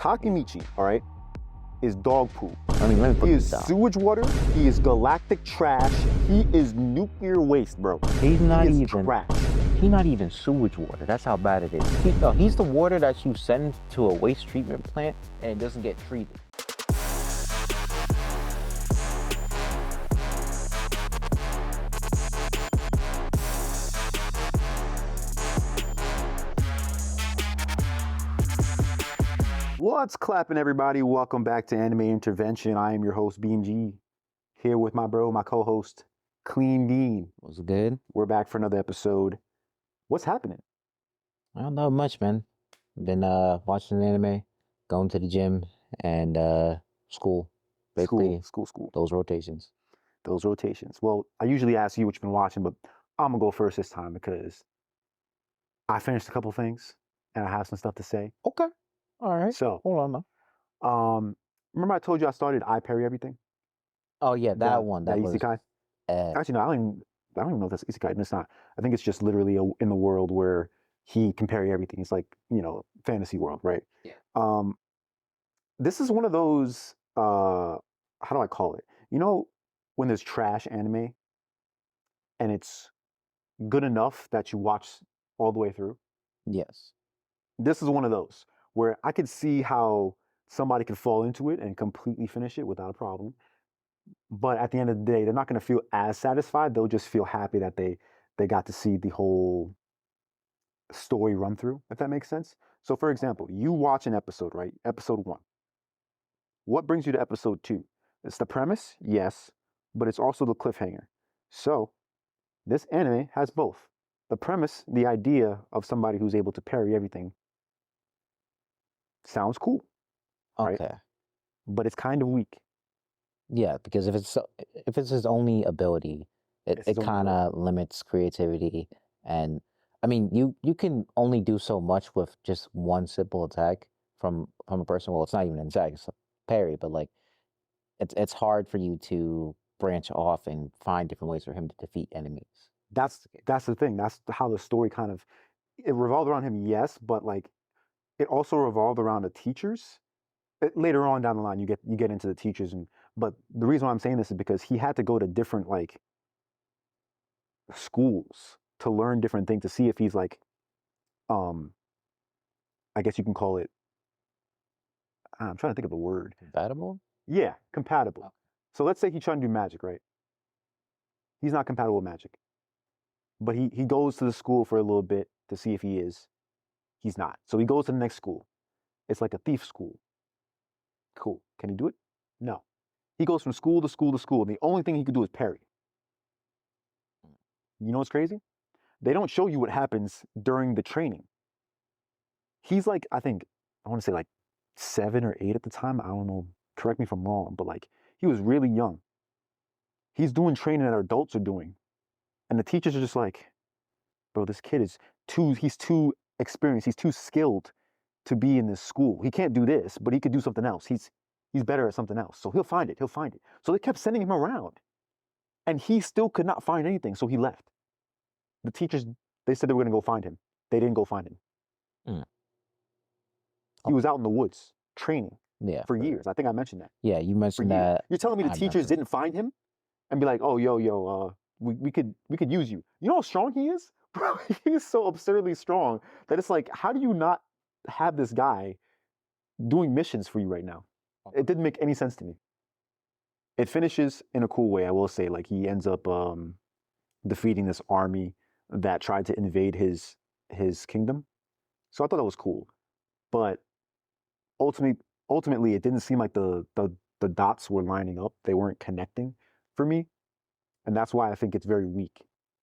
Takemichi, all right, is dog poop. I mean, let me put He this is down. sewage water. He is galactic trash. He is nuclear waste, bro. He's not He is even trash. He's not even sewage water. That's how bad it is. He's the water that you send to a waste treatment plant and it doesn't get treated. What's clapping, everybody? Welcome back to Anime Intervention. I am your host, BMG, here with my bro, my co-host, Clean Bean. Was it good? We're back for another episode. What's happening? I don't know much, man. Been watching anime, going to the gym, and school. Basically, School. those rotations. Those rotations. Well, I usually ask you what you've been watching, but I'm gonna go first this time because I finished a couple things and I have some stuff to say. Okay. All right. So, hold on now. Remember I told you I started I Parry Everything? Oh yeah, that one. That was isekai. Actually, no, I don't even know if that's isekai. It's not. I think it's just literally in the world where he can parry everything. It's like, fantasy world, right? Yeah. This is one of those. How do I call it? You know, when there's trash anime, and it's good enough that you watch all the way through. Yes. This is one of those where I could see how somebody could fall into it and completely finish it without a problem. But at the end of the day, they're not going to feel as satisfied. They'll just feel happy that they got to see the whole story run through, if that makes sense. So, for example, you watch an episode, right? Episode 1. What brings you to episode 2? It's the premise, yes, but it's also the cliffhanger. So, this anime has both. The premise, the idea of somebody who's able to parry everything, sounds cool. Okay. Right? But it's kind of weak. Yeah, because if it's his only ability, it kind of limits creativity. And I mean, you can only do so much with just one simple attack from a person. Well, it's not even an attack; it's a parry. But like, it's hard for you to branch off and find different ways for him to defeat enemies. That's the thing. That's how the story it revolved around him, yes, but like it also revolved around the teachers. Later on down the line, you get into the teachers, but the reason why I'm saying this is because he had to go to different like schools to learn different things to see if he's like, I guess you can call it. I'm trying to think of the word. Compatible? Yeah, compatible. Okay. So let's say he's trying to do magic, right? He's not compatible with magic, but he goes to the school for a little bit to see if he is. He's not. So he goes to the next school. It's like a thief school. Cool. Can he do it? No. He goes from school to school to school. And the only thing he could do is parry. You know what's crazy? They don't show you what happens during the training. He's like, I want to say like 7 or 8 at the time. I don't know. Correct me if I'm wrong, but like he was really young. He's doing training that adults are doing. And the teachers are just like, bro, this kid he's too experienced. He's too skilled to be in this school. He can't do this, but he could do something else. He's better at something else. So he'll find it. So they kept sending him around. And he still could not find anything. So he left. The teachers, they said they were going to go find him. They didn't go find him. He was out in the woods training for years. I think I mentioned that. Yeah, you mentioned that. You're telling me the teachers didn't find him and be like, oh, we could use you. You know how strong he is? Bro, he's so absurdly strong that it's like, how do you not have this guy doing missions for you right now? It didn't make any sense to me. It finishes in a cool way, I will say. Like he ends up defeating this army that tried to invade his kingdom. So I thought that was cool. But ultimately it didn't seem like the dots were lining up. They weren't connecting for me. And that's why I think it's very weak.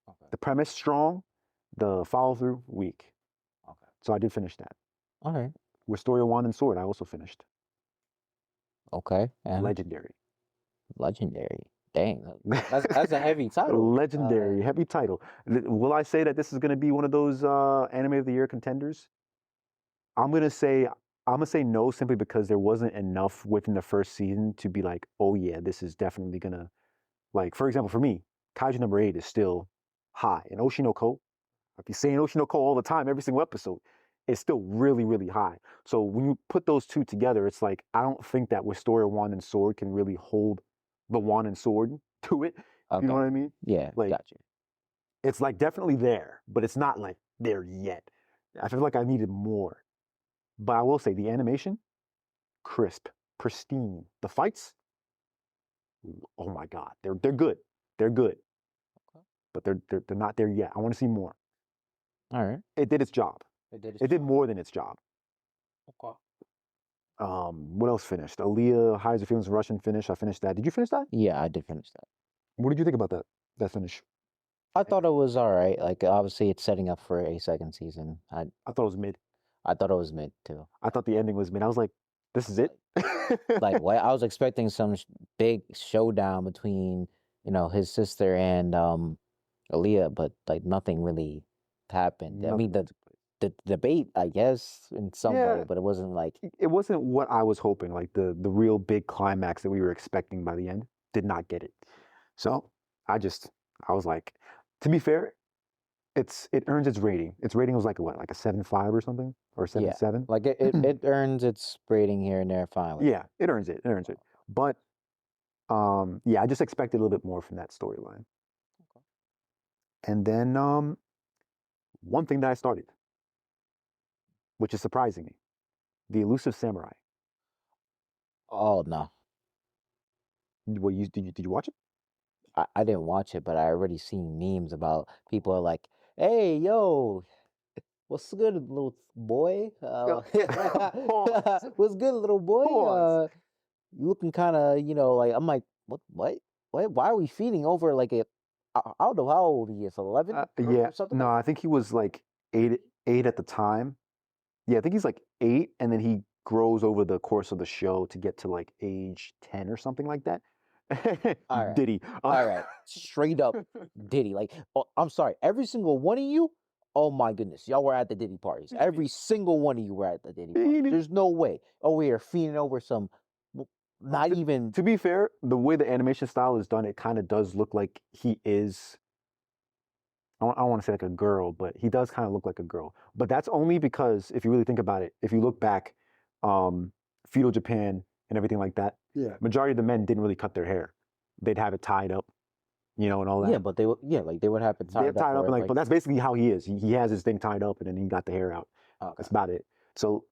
Okay. The premise strong, the follow through weak. Okay. So I did finish that. All right. With Story of Wand and Sword, I also finished. Okay. And Legendary. Dang, that's a heavy title. Legendary, heavy title. Will I say that this is going to be one of those Anime of the Year contenders? I'm gonna say no, simply because there wasn't enough within the first season to be like, oh yeah, this is definitely gonna, like, for example, for me, Kaiju number 8 is still high, and Oshinoko. I'll be saying Oshinoko all the time, every single episode. is still really, really high. So when you put those two together, it's like I don't think that Wisteria wand and sword can really hold the wand and sword to it. You know Okay. what I mean? Yeah, Like gotcha. it's like definitely there, but it's not like there yet. I feel like I needed more. But I will say the animation, crisp, pristine. The fights, oh my god, they're good. They're good, Okay. but they're not there yet. I want to see more. All right. It did its job. It did its It did job. more than its job. Okay. What else finished? Aaliyah, Highs Your Feelings, Russian finish. I finished that. Did you finish that? Yeah, I did finish that. What did you think about that finish? I thought it was all right. Like obviously, it's setting up for a second season. I thought it was mid. I thought it was mid too. I thought the ending was mid. I was like, this is it. Like what? I was expecting some big showdown between his sister and Aaliyah, but like nothing really happened. I mean the debate, I guess, in some way, but it wasn't like it wasn't what I was hoping. Like the real big climax that we were expecting by the end did not get it. So I was like, to be fair, it earns its rating. Its rating was like what, like a 7.5 or something, or 7.7. Like it earns its rating here and there. Fine. Yeah, it earns it. It earns it. But yeah, I just expected a little bit more from that storyline. Okay. And then one thing that I started, which is surprising me, the Elusive Samurai. Oh no, What did you watch it? I didn't watch it, but I already seen memes about people are like, "Hey, yo, what's good, little boy? What's good, little boy? You looking kind of, like I'm like, what? Why are we feeding over like a? I don't know how old he is, 11? Yeah, Or something. no, I think he was like eight at the time. Yeah, I think he's like 8, and then he grows over the course of the show to get to like age 10 or something like that. All right. Diddy. All right, straight up Diddy. Like, oh, I'm sorry, every single one of you. Oh my goodness, y'all were at the Diddy parties. Every single one of you were at the Diddy parties. There's no way. Oh, we are feeding over some. Not even. To be fair, the way the animation style is done, it kind of does look like he is. I don't want to say like a girl, but he does kind of look like a girl. But that's only because if you really think about it, if you look back, feudal Japan and everything like that, yeah, majority of the men didn't really cut their hair. They'd have it tied up, and all that. Yeah, but they would. Yeah, like they would have it tied up, and like, but that's basically how he is. He has his thing tied up, and then he got the hair out. Okay. That's about it. So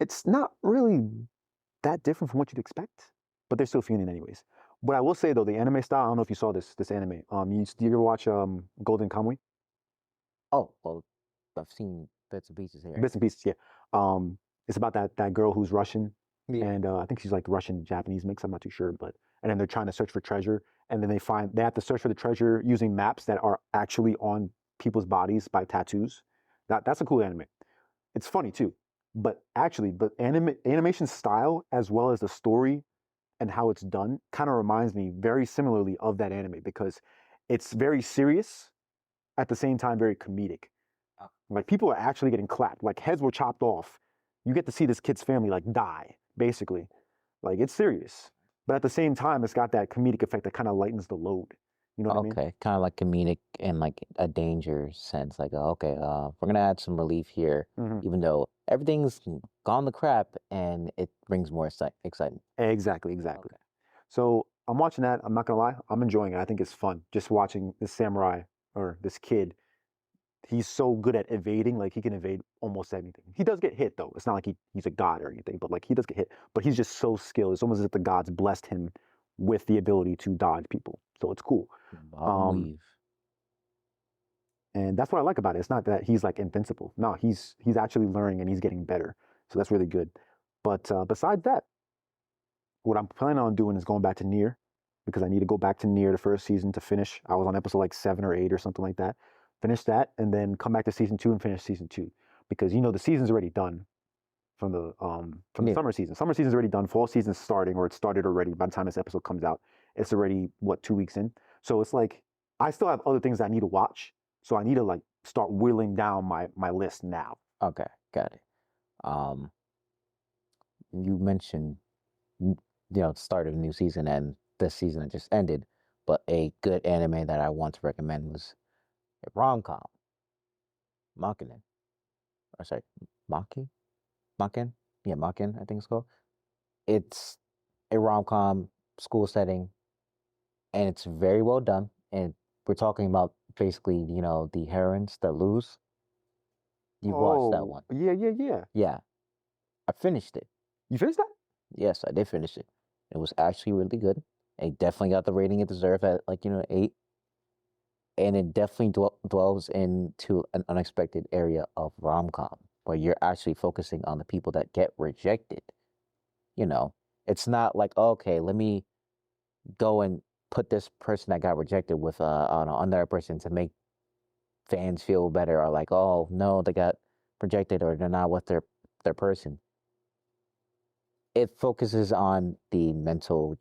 it's not really that different from what you'd expect, but they're still feeling anyways. But I will say though, the anime style, I don't know if you saw this anime. Do you ever watch Golden Kamuy? Oh, well, I've seen bits and pieces here. Bits and pieces, yeah. It's about that girl who's Russian, yeah, and I think she's like Russian Japanese mix. I'm not too sure, but and then they're trying to search for treasure, and then they have to search for the treasure using maps that are actually on people's bodies by tattoos. That's a cool anime. It's funny too, but actually, animation style as well as the story and how it's done kind of reminds me very similarly of that anime because it's very serious at the same time very comedic. Like people are actually getting clapped, like heads were chopped off. You get to see this kid's family like die, basically. Like it's serious, but at the same time, it's got that comedic effect that kind of lightens the load. You know what I mean? Okay, kind of like comedic in like a danger sense. Like, okay, we're gonna add some relief here, even though everything's gone to crap, and it brings more excitement. Exactly. Okay. So I'm watching that. I'm not gonna lie, I'm enjoying it. I think it's fun just watching this samurai or this kid. He's so good at evading, like he can evade almost anything. He does get hit though. It's not like he's a god or anything, but like he does get hit. But he's just so skilled. It's almost as if the gods blessed him with the ability to dodge people. So it's cool. And that's what I like about it. It's not that he's like invincible. No, he's actually learning and he's getting better. So that's really good. But besides that, what I'm planning on doing is going back to Nier because I need to go back to Nier the first season to finish. I was on episode like 7 or 8 or something like that. Finish that and then come back to season 2 and finish season 2 because the season's already done from the summer season. Summer season's already done. Fall season's starting or it started already. By the time this episode comes out, it's already 2 weeks in. So it's like I still have other things that I need to watch. So I need to like start whittling down my list now. Okay, got it. You mentioned start of a new season and this season that just ended, but a good anime that I want to recommend was a Romcom. Mocking or sorry, Maki, Makin, yeah, Makin, I think it's called. It's a rom-com school setting, and it's very well done. And we're talking about basically, the heroines that lose. You've watched that Oh, one. yeah. Yeah, I finished it. You finished that? Yes, I did finish it. It was actually really good. It definitely got the rating it deserved at 8. And it definitely dwells into an unexpected area of rom-com where you're actually focusing on the people that get rejected. It's not like, okay, let me go and put this person that got rejected with on another person to make fans feel better, or like, oh no, they got rejected or they're not with their person. It focuses on the mental,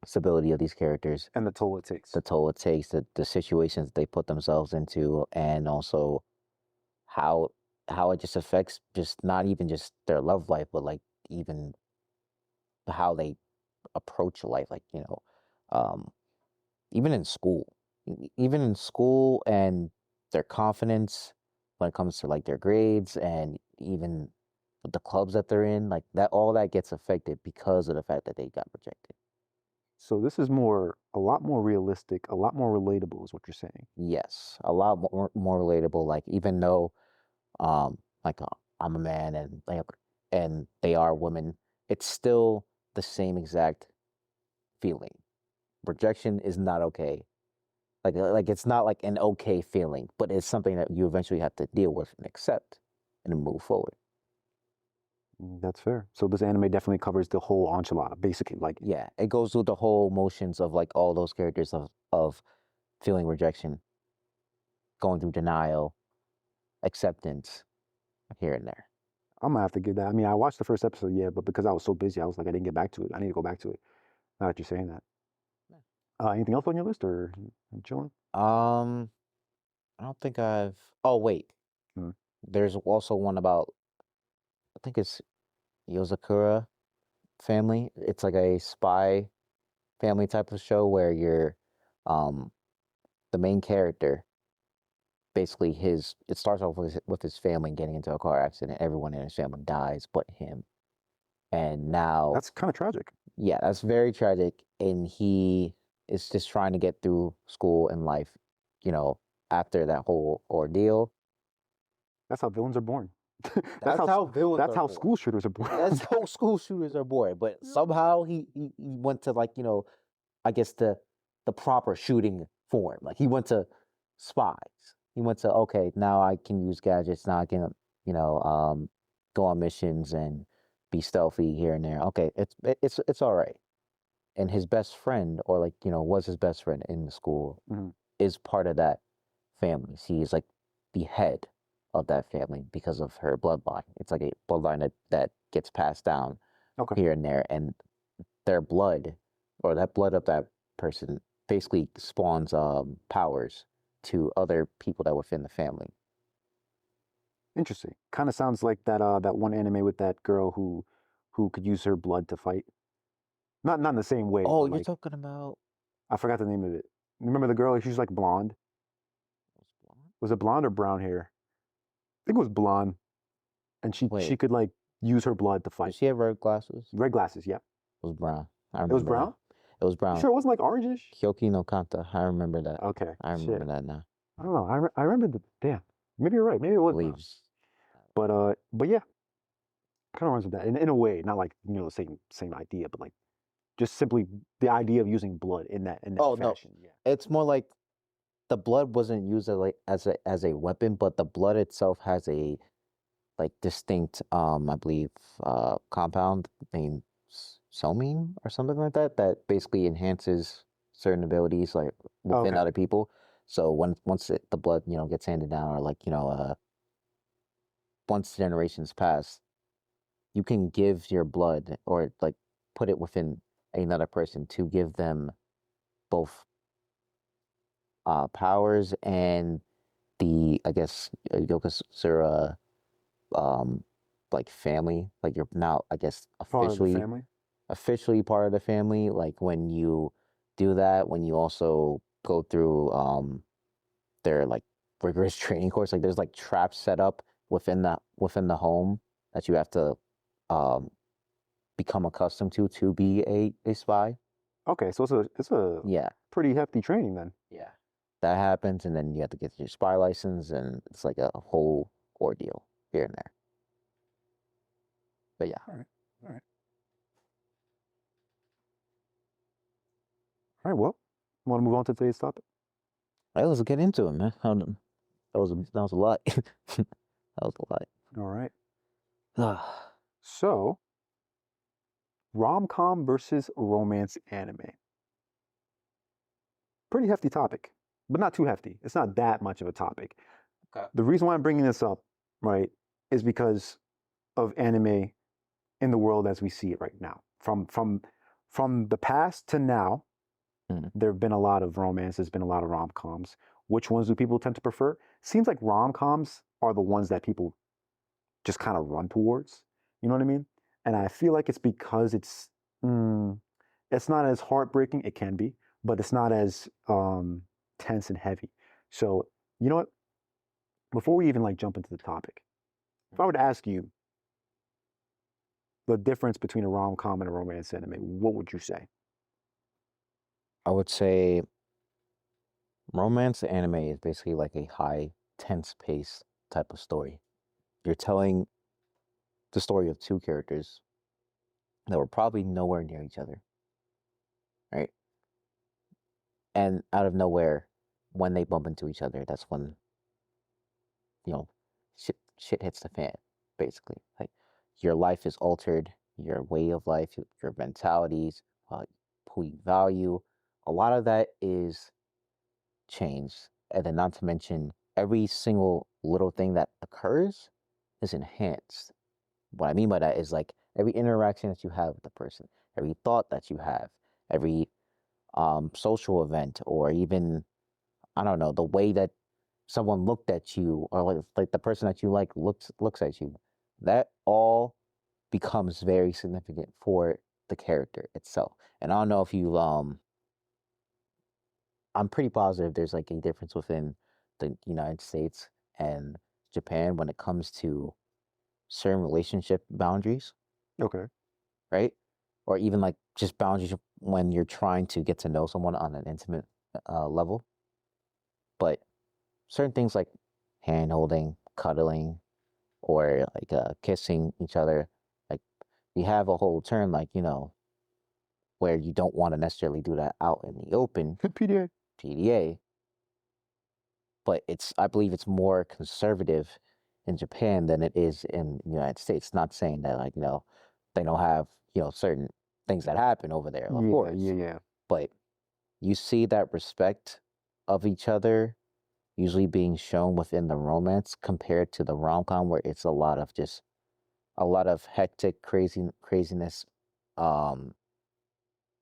stability of these characters, And the toll it takes. the situations they put themselves into, and also how it just affects just not even just their love life, but like even how they approach life, like um, even in school, and their confidence when it comes to like their grades and even the clubs that they're in, like that, all that gets affected because of the fact that they got rejected. So this is a lot more realistic, a lot more relatable, is what you're saying. Yes, a lot more relatable. Like even though, like I'm a man and they are women, it's still the same exact feeling. Rejection is not okay. Like it's not like an okay feeling, but it's something that you eventually have to deal with and accept and move forward. That's fair. So this anime definitely covers the whole enchilada, basically. Like, Yeah, it goes through the whole motions of like all those characters of feeling rejection, going through denial, acceptance, here and there. I'm gonna have to give that. I mean, I watched the first episode, yeah, but because I was so busy, I was like, I didn't get back to it. I need to go back to it. Now that you're saying that. Anything else on your list, or I'm chilling? Um, I don't think I've. Oh wait, Hmm. there's also one about. I think it's Yozakura family. It's like a spy family type of show where um, the main character, basically it starts off with his family getting into a car accident. Everyone in his family dies but him. And now, That's kind of tragic. yeah, that's very tragic. And he is just trying to get through school and life, after that whole ordeal. That's how villains are born. That's how villains That's are how born. school shooters are born. That's how school shooters are born. But somehow he went to, like, I guess the proper shooting form. Like he went to spies. He went to, okay, now I can use gadgets. Now I can, go on missions and be stealthy here and there. Okay, it's all right. And his best friend, or like, was his best friend in the school, Mhm. is part of that family. She is like the head of that family because of her bloodline. It's like a bloodline that gets passed down Okay. here and there, and their blood, or that blood of that person, basically spawns powers to other people that within the family. Interesting. Kind of sounds like that one anime with that girl who could use her blood to fight. Not in the same way, Oh, but you're like talking about I forgot the name of it. Remember the girl? She's like blonde. Was it blonde or brown hair? I think it was blonde, and she Wait, could like use her blood to did fight. she have red glasses? Red glasses, yeah. It was brown. I It was remember brown? now. It was You brown. sure it wasn't like orangish? Kyoki no Kanta. I remember that. Okay, I remember shit. that now. I don't know. I remember the damn. Maybe you're right. Maybe it was brown. Believes. But yeah, kind of runs with that in a way. Not like same idea, but like just simply the idea of using blood in that Oh no, fashion. Yeah. it's more like the blood wasn't used as a weapon, but the blood itself has a like distinct I believe compound named somine or something like that basically enhances certain abilities like within Okay. other people. So once the blood gets handed down, or like once generations pass, you can give your blood, or like put it within another person to give them both powers and the, I guess, Yokosura um like family. Like you're now, I guess, Part of the family. officially part of the family. Like when you do that, when you also go through their like rigorous training course, like there's like traps set up within the home that you have to um, become accustomed to be a spy. Okay, so it's a Yeah, pretty hefty training then. yeah. That happens, and then you have to get your spy license, and it's like a whole ordeal here and there. But yeah. All right. All right. All right. Well, want to move on to today's topic? All right, let's get into it, man. That was a lot. That was a lot. All right. So, rom-com versus romance anime. Pretty hefty topic, but not too hefty. It's not that much of a topic. Okay. The reason why I'm bringing this up, right, is because of anime in the world as we see it right now. From the past to now, there have been a lot of romance. There's been a lot of rom-coms. Which ones do people tend to prefer? Seems like rom-coms are the ones that people just kind of run towards. You know what I mean? And I feel like it's because it's not as heartbreaking. It can be, but it's not as tense and heavy. So you know what? Before we even like jump into the topic, if I were to ask you the difference between a rom-com and a romance anime, what would you say? I would say romance anime is basically like a high, tense pace type of story. You're telling the story of two characters that were probably nowhere near each other, right? And out of nowhere, when they bump into each other, that's when, you know, shit hits the fan, basically. Like, your life is altered, your way of life, your mentalities, who you value. A lot of that is changed. And then, not to mention, every single little thing that occurs is enhanced. What I mean by that is like every interaction that you have with the person, every thought that you have, every social event, or even, I don't know, the way that someone looked at you, or like the person that you like looks at you, that all becomes very significant for the character itself. And I don't know if you I'm pretty positive there's like a difference within the United States and Japan when it comes to certain relationship boundaries, Okay. right? Or even like just boundaries when you're trying to get to know someone on an intimate level. But certain things like hand holding, cuddling, or like kissing each other, like we have a whole term like, where you don't want to necessarily do that out in the open, PDA. PDA, but I believe it's more conservative in Japan than it is in the United States. Not saying that like, they don't have, certain things that happen over there, of course. Yeah. But you see that respect of each other usually being shown within the romance compared to the rom-com where it's a lot of hectic craziness.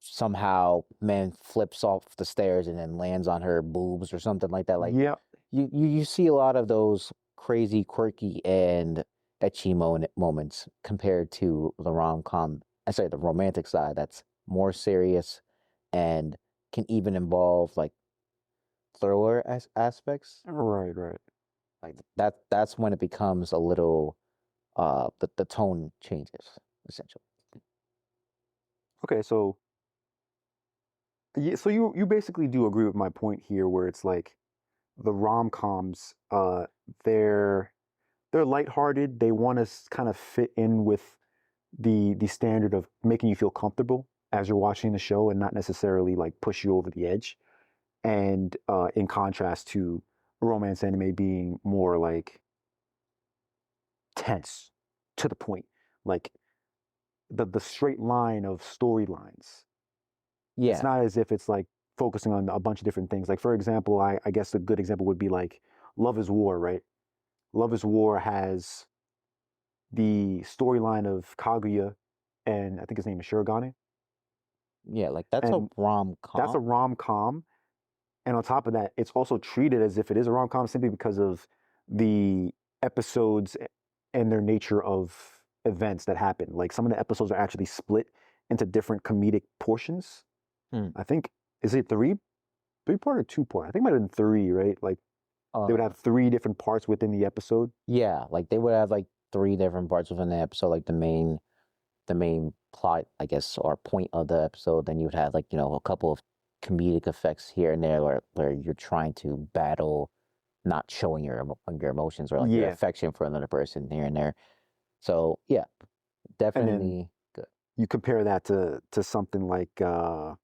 Somehow man flips off the stairs and then lands on her boobs or something like that. Like, yeah. You see a lot of those crazy, quirky, and ecchi moments compared to the rom-com. I say the romantic side that's more serious and can even involve like thriller aspects. Right. Like that's when it becomes a little the tone changes essentially. Okay, so yeah, so you basically do agree with my point here, where it's like the rom-coms, they're lighthearted. They want to kind of fit in with the standard of making you feel comfortable as you're watching the show and not necessarily like push you over the edge. And in contrast to romance anime being more like tense, to the point, like the straight line of storylines. It's Yeah, not as if it's like focusing on a bunch of different things. Like for example, I guess a good example would be like Love is War, right? Love is War has the storyline of Kaguya and I think his name is Shirogane. yeah, like that's a And that's a rom-com. rom-com. And on top of that, it's also treated as if it is a rom-com simply because of the episodes and their nature of events that happen. Like some of the episodes are actually split into different comedic portions. Hmm. I think, is it three part or 2 part? I think it might have been three, right? Like They would have 3 different parts within the episode. Yeah, like they would have like 3 different parts within the episode, like the main plot, I guess, or point of the episode. Then you would have like, you know, a couple of comedic effects here and there where you're trying to battle not showing your emotions or like your Yeah. affection for another person here and there. So yeah, And then definitely good. you compare that to something like I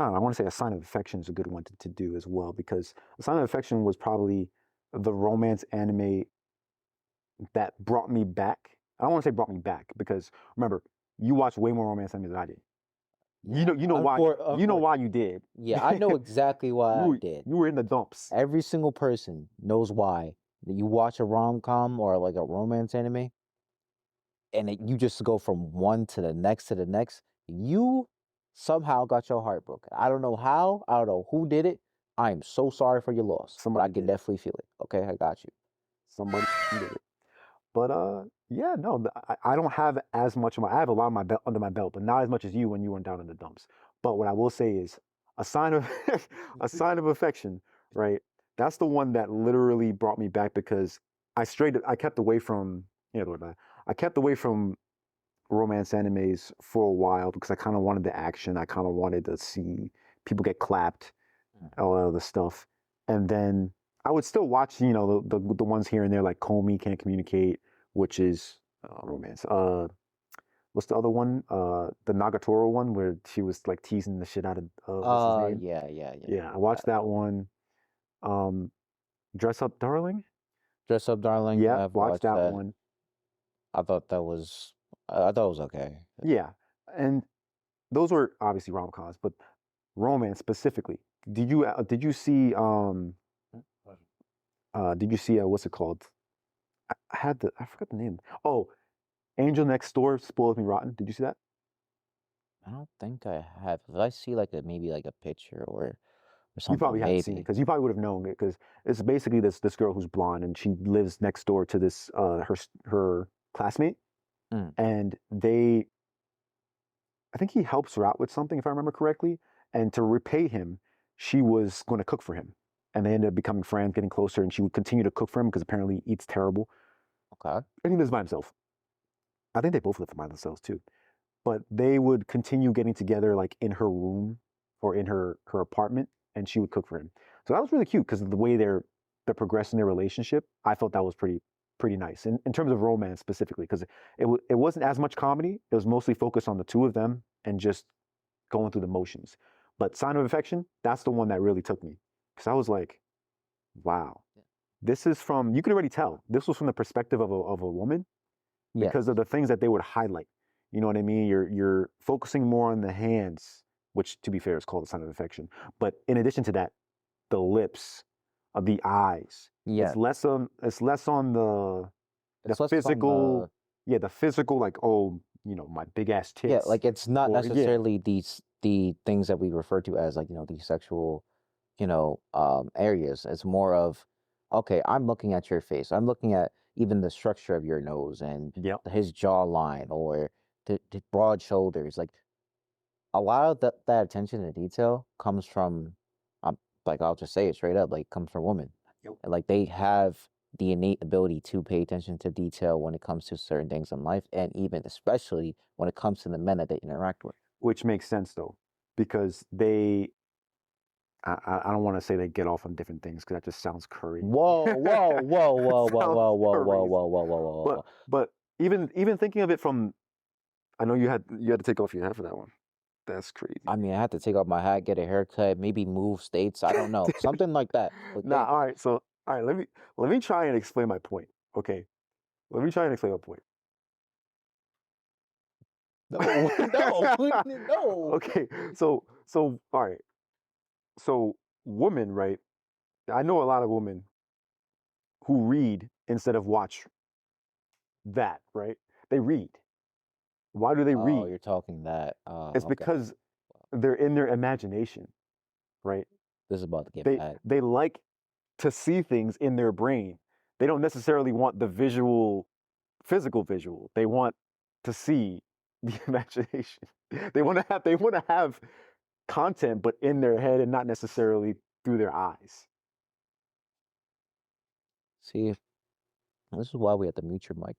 don't know, I want to say A Sign of Affection is a good one to do as well, because A Sign of Affection was probably the romance anime that brought me back. I don't want to say brought me back, because remember, you watched way more romance anime than I did. You know why you did. Yeah, I know exactly why I did. You were in the dumps. Every single person knows why. You watch a rom-com or like a romance anime, and you just go from one to the next to the next. You somehow got your heart broken. I don't know how. I don't know who did it. I am so sorry for your loss. But I can definitely feel it. Okay, I got you. Somebody did it. But yeah, no, I don't have as much. I have a lot of my under my belt, but not as much as you when you went down in the dumps. But what I will say is A Sign of A Sign of Affection, right? That's the one that literally brought me back, because I kept away from, I kept away from romance animes for a while, because I kind of wanted the action. I kind of wanted to see people get clapped, all the stuff. And then I would still watch, the ones here and there, like Comey Can't Communicate, which is romance. What's the other one? The Nagatoro one, where she was like teasing the shit out of what's his name? Yeah. I watched that one. Dress Up Darling. Dress Up Darling. Yeah, I've watched that one. I thought it was okay. Yeah, and those were obviously rom-coms, but romance specifically. Did you see what's it called? I forgot the name. Oh, Angel Next Door, Spoils Me Rotten. Did you see that? I don't think I have. Did I see like maybe like a picture or something? You probably haven't seen it, because you probably would have known it, because it's basically this girl who's blonde, and she lives next door to this her classmate, and I think he helps her out with something, if I remember correctly, and to repay him, she was going to cook for him, and they ended up becoming friends, getting closer, and she would continue to cook for him because apparently he eats terrible. Okay. And he lives by himself. I think they both live by themselves too. But they would continue getting together like in her room or in her apartment, and she would cook for him. So that was really cute, because of the way they're progressing their relationship. I thought that was pretty nice in terms of romance specifically, because it wasn't as much comedy. It was mostly focused on the two of them and just going through the motions. But Sign of Affection, that's the one that really took me, because I was like, wow, this is from, you can already tell this was from the perspective of a woman, because of the things that they would highlight. You know what I mean? You're focusing more on the hands, which, to be fair, is called a Sign of Affection. But in addition to that, the lips, the eyes. Yeah. It's less on the physical. The physical, like, oh, my big ass tits. Yeah, like it's not necessarily the things that we refer to as like, these sexual, areas. It's more of, okay, I'm looking at your face. I'm looking at even the structure of your nose and his jawline, or the broad shoulders. Like a lot of that attention to detail comes from, like, I'll just say it straight up, like, comes from women. Like they have the innate ability to pay attention to detail when it comes to certain things in life, and even especially when it comes to the men that they interact with. Which makes sense though, because I don't want to say they get off on different things, because that just sounds curry. Whoa. But even thinking of it from, I know you had to take off your hat for that one. That's crazy. I mean, I had to take off my hat, get a haircut, maybe move states. I don't know, something like that. Okay? Nah, all right. So, all right, let me try and explain my point. Okay, let me try and explain my point. No. Okay, so all right. So women, right? I know a lot of women who read instead of watch that, right? They read. Why do they read? Oh, you're talking that. It's because they're in their imagination, right? This is about to get bad. They like to see things in their brain. They don't necessarily want the physical visual. They want to see the imagination. They want to have content, but in their head and not necessarily through their eyes. See, this is why we have to mute your mic.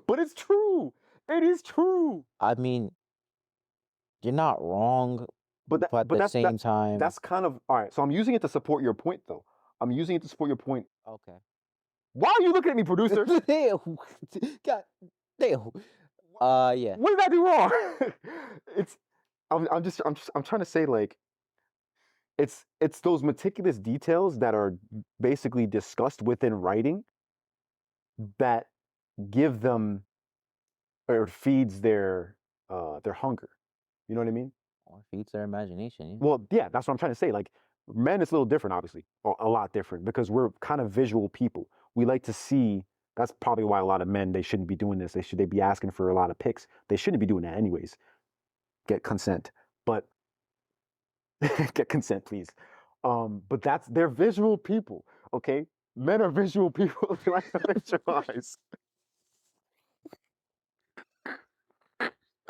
But it's true. It is true. I mean, you're not wrong, but at the same time, that's kind of all right. So I'm using it to support your point, though. I'm using it to support your point. okay. Why are you looking at me, producer? God damn. Yeah. What did I do wrong? I'm trying to say, like, it's those meticulous details that are basically discussed within writing that give them or feeds their hunger. You know what I mean? Or feeds their imagination. Yeah. Well, yeah, that's what I'm trying to say. Like, men, it's a little different, obviously, a lot different, because we're kind of visual people. We like to see. That's probably why a lot of men, they shouldn't be doing this. They be asking for a lot of pics. They shouldn't be doing that anyways. Get consent, but get consent, please. But they're visual people. Okay, men are visual people. They like to visualize.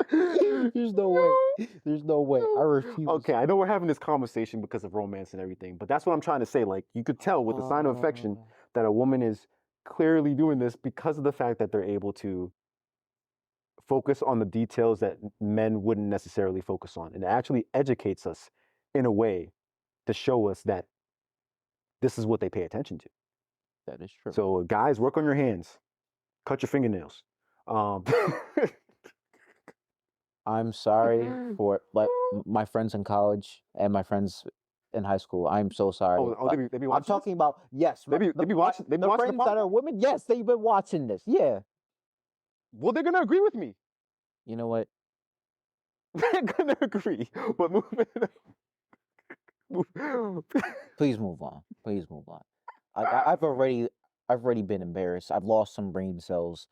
There's no way. There's no way. I refuse. Okay, I know we're having this conversation because of romance and everything, but that's what I'm trying to say. Like, you could tell with the sign of affection that a woman is clearly doing this because of the fact that they're able to focus on the details that men wouldn't necessarily focus on. And it actually educates us in a way to show us that this is what they pay attention to. That is true. So, guys, work on your hands. Cut your fingernails. I'm sorry for my friends in college and my friends in high school. I'm so sorry. Oh, they be watching. I'm talking about yes. They be watching. They be the watching friends that are women. Yes, they've been watching this. Yeah. Well, they're gonna agree with me. You know what? They're gonna agree. But Please move on. Please move on. I've already been embarrassed. I've lost some brain cells.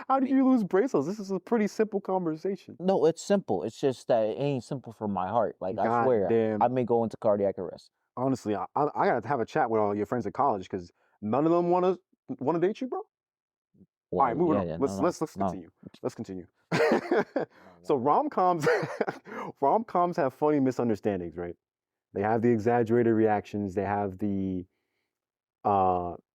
How did you lose brain cells? This is a pretty simple conversation. No, it's simple. It's just that it ain't simple for my heart. Like, I swear, I may go into cardiac arrest. Honestly, I gotta have a chat with all your friends at college because none of them wanna date you, bro. Well, all right, moving on. Yeah, let's continue. Let's continue. So rom-coms have funny misunderstandings, right? They have the exaggerated reactions. They have the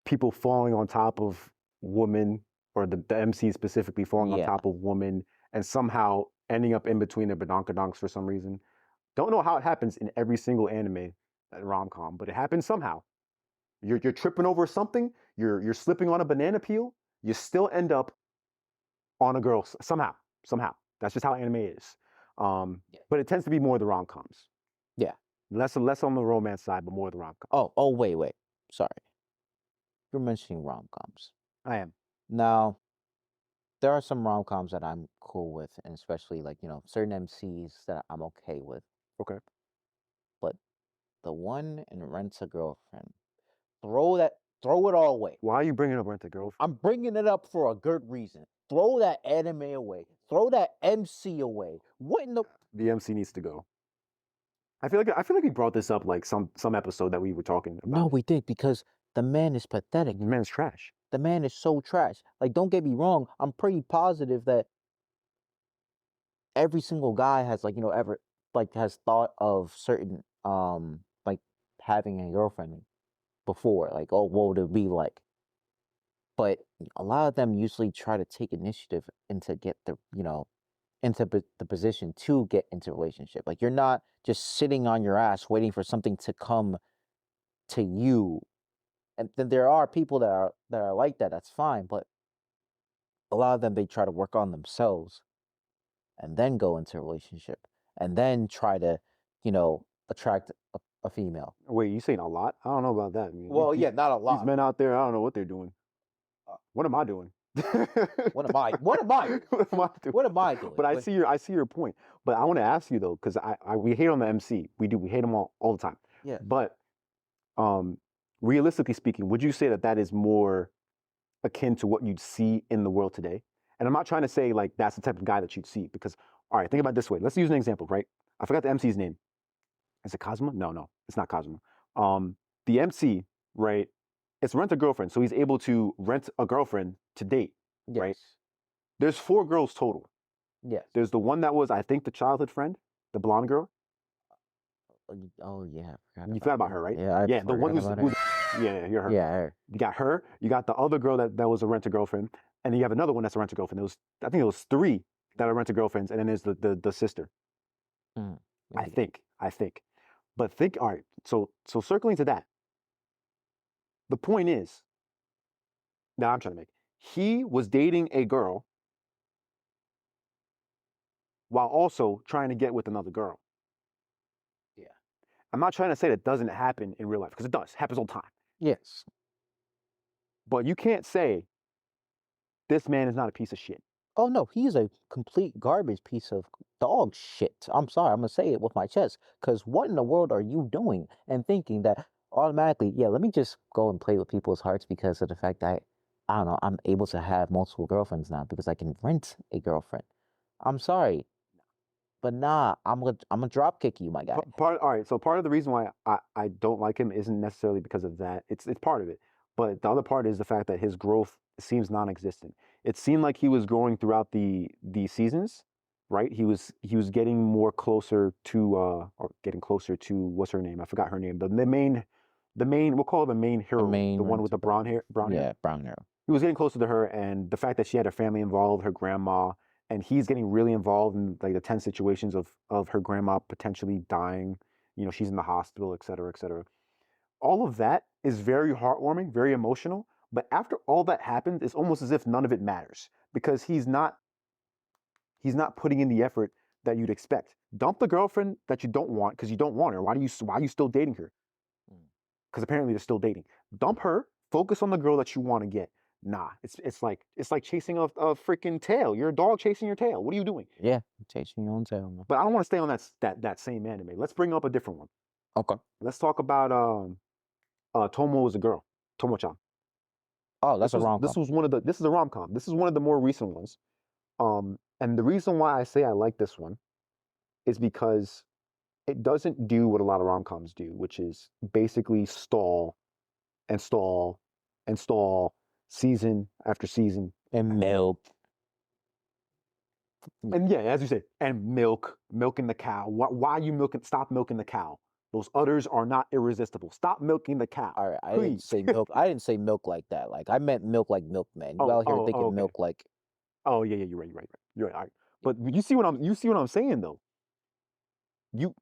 people falling on top of women, or the MC specifically falling on top of women and somehow ending up in between their badonkadonks for some reason. Don't know how it happens in every single anime rom-com, but it happens somehow. You're tripping over something, you're slipping on a banana peel, you still end up on a girl somehow. That's just how anime is. But it tends to be more the rom-coms. Yeah. Less on the romance side, but more the rom-coms. Oh, wait. Sorry. You're mentioning rom-coms. I am. Now, there are some rom-coms that I'm cool with, and especially, like, certain MCs that I'm okay with. Okay. But the one in Rent a Girlfriend, throw it all away. Why are you bringing up Rent a Girlfriend? I'm bringing it up for a good reason. Throw that anime away. Throw that MC away. What in the MC needs to go. I feel like we brought this up like some episode that we were talking about. No, we did, because the man is pathetic. The man's trash. The man is so trash. Like, don't get me wrong. I'm pretty positive that every single guy has, like, ever, like, has thought of certain, like, having a girlfriend before. Like, oh, what would it be like? But a lot of them usually try to take initiative and to get the, into the position to get into a relationship. Like, you're not just sitting on your ass waiting for something to come to you. And then there are people that are like that. That's fine, but a lot of them, they try to work on themselves, and then go into a relationship, and then try to, attract a female. Wait, you saying a lot? I don't know about that. Well, yeah, not a lot. These men out there, I don't know what they're doing. What am I doing? What am I? What am I doing? What am I doing? But I see your point. But I want to ask you though, because we hate on the MC. We hate them all the time. Yeah. But realistically speaking, would you say that is more akin to what you'd see in the world today? And I'm not trying to say like that's the type of guy that you'd see, because all right, think about it this way. Let's use an example, right? I forgot the MC's name. Is it Cosmo? No, it's not Cosmo. The MC, right? It's Rent a Girlfriend, so he's able to rent a girlfriend to date, right? There's 4 girls total. Yes. There's the one that was, I think, the childhood friend, the blonde girl. Oh yeah, You forgot about her, right? Yeah, the one who's Yeah, you're her. Yeah, her. You got her. You got the other girl that was a rent-a-girlfriend, and then you have another one that's a rent-a-girlfriend. I think it was three that are rent-a-girlfriends, and then there's the sister. Mm, I maybe. think. But think, all right. So circling to that, the point is that I'm trying to make. He was dating a girl while also trying to get with another girl. Yeah. I'm not trying to say that doesn't happen in real life because it does. It happens all the time. Yes. But you can't say this man is not a piece of shit. Oh no, he's a complete garbage piece of dog shit. I'm sorry, I'm gonna say it with my chest. Cause what in the world are you doing and thinking that automatically, yeah, let me just go and play with people's hearts because of the fact that I don't know, I'm able to have multiple girlfriends now because I can rent a girlfriend. I'm sorry, but nah, I'm gonna drop kick you, my guy. All right. So part of the reason why I don't like him isn't necessarily because of that. It's part of it, but the other part is the fact that his growth seems non-existent. It seemed like he was growing throughout the seasons, right? He was getting more closer to or getting closer to what's her name? I forgot her name. The main we'll call her the main The heroine, main the one with the brown hair. yeah, brown hair. He was getting closer to her, and the fact that she had her family involved, her grandma, and he's getting really involved in like the tense situations of her grandma potentially dying. She's in the hospital, et cetera, et cetera. All of that is very heartwarming, very emotional. But after all that happens, it's almost as if none of it matters because he's not putting in the effort that you'd expect. Dump the girlfriend that you don't want because you don't want her. Why are you still dating her? Because apparently they're still dating. Dump her. Focus on the girl that you want to get. Nah, it's like chasing a freaking tail. You're a dog chasing your tail. What are you doing? Yeah, chasing your own tail. Man. But I don't want to stay on that same anime. Let's bring up a different one. Okay. Let's talk about Tomo is a girl. Tomo-chan. Oh, that's This a was rom-com. this was one of the this is a rom-com. This is one of the more recent ones. And the reason why I say I like this one is because it doesn't do what a lot of rom-coms do, which is basically stall and stall and stall season after season. And milk. And yeah, as you said, and milking the cow. Why are you milking? Stop milking the cow. Those udders are not irresistible. Stop milking the cow. All right, I didn't Please. say milk. I didn't say milk like that. Like I meant milk like milkman. You Oh, out here oh, thinking okay. milk like Oh, yeah, you're right, You're right. All right. But you see what I'm saying though. You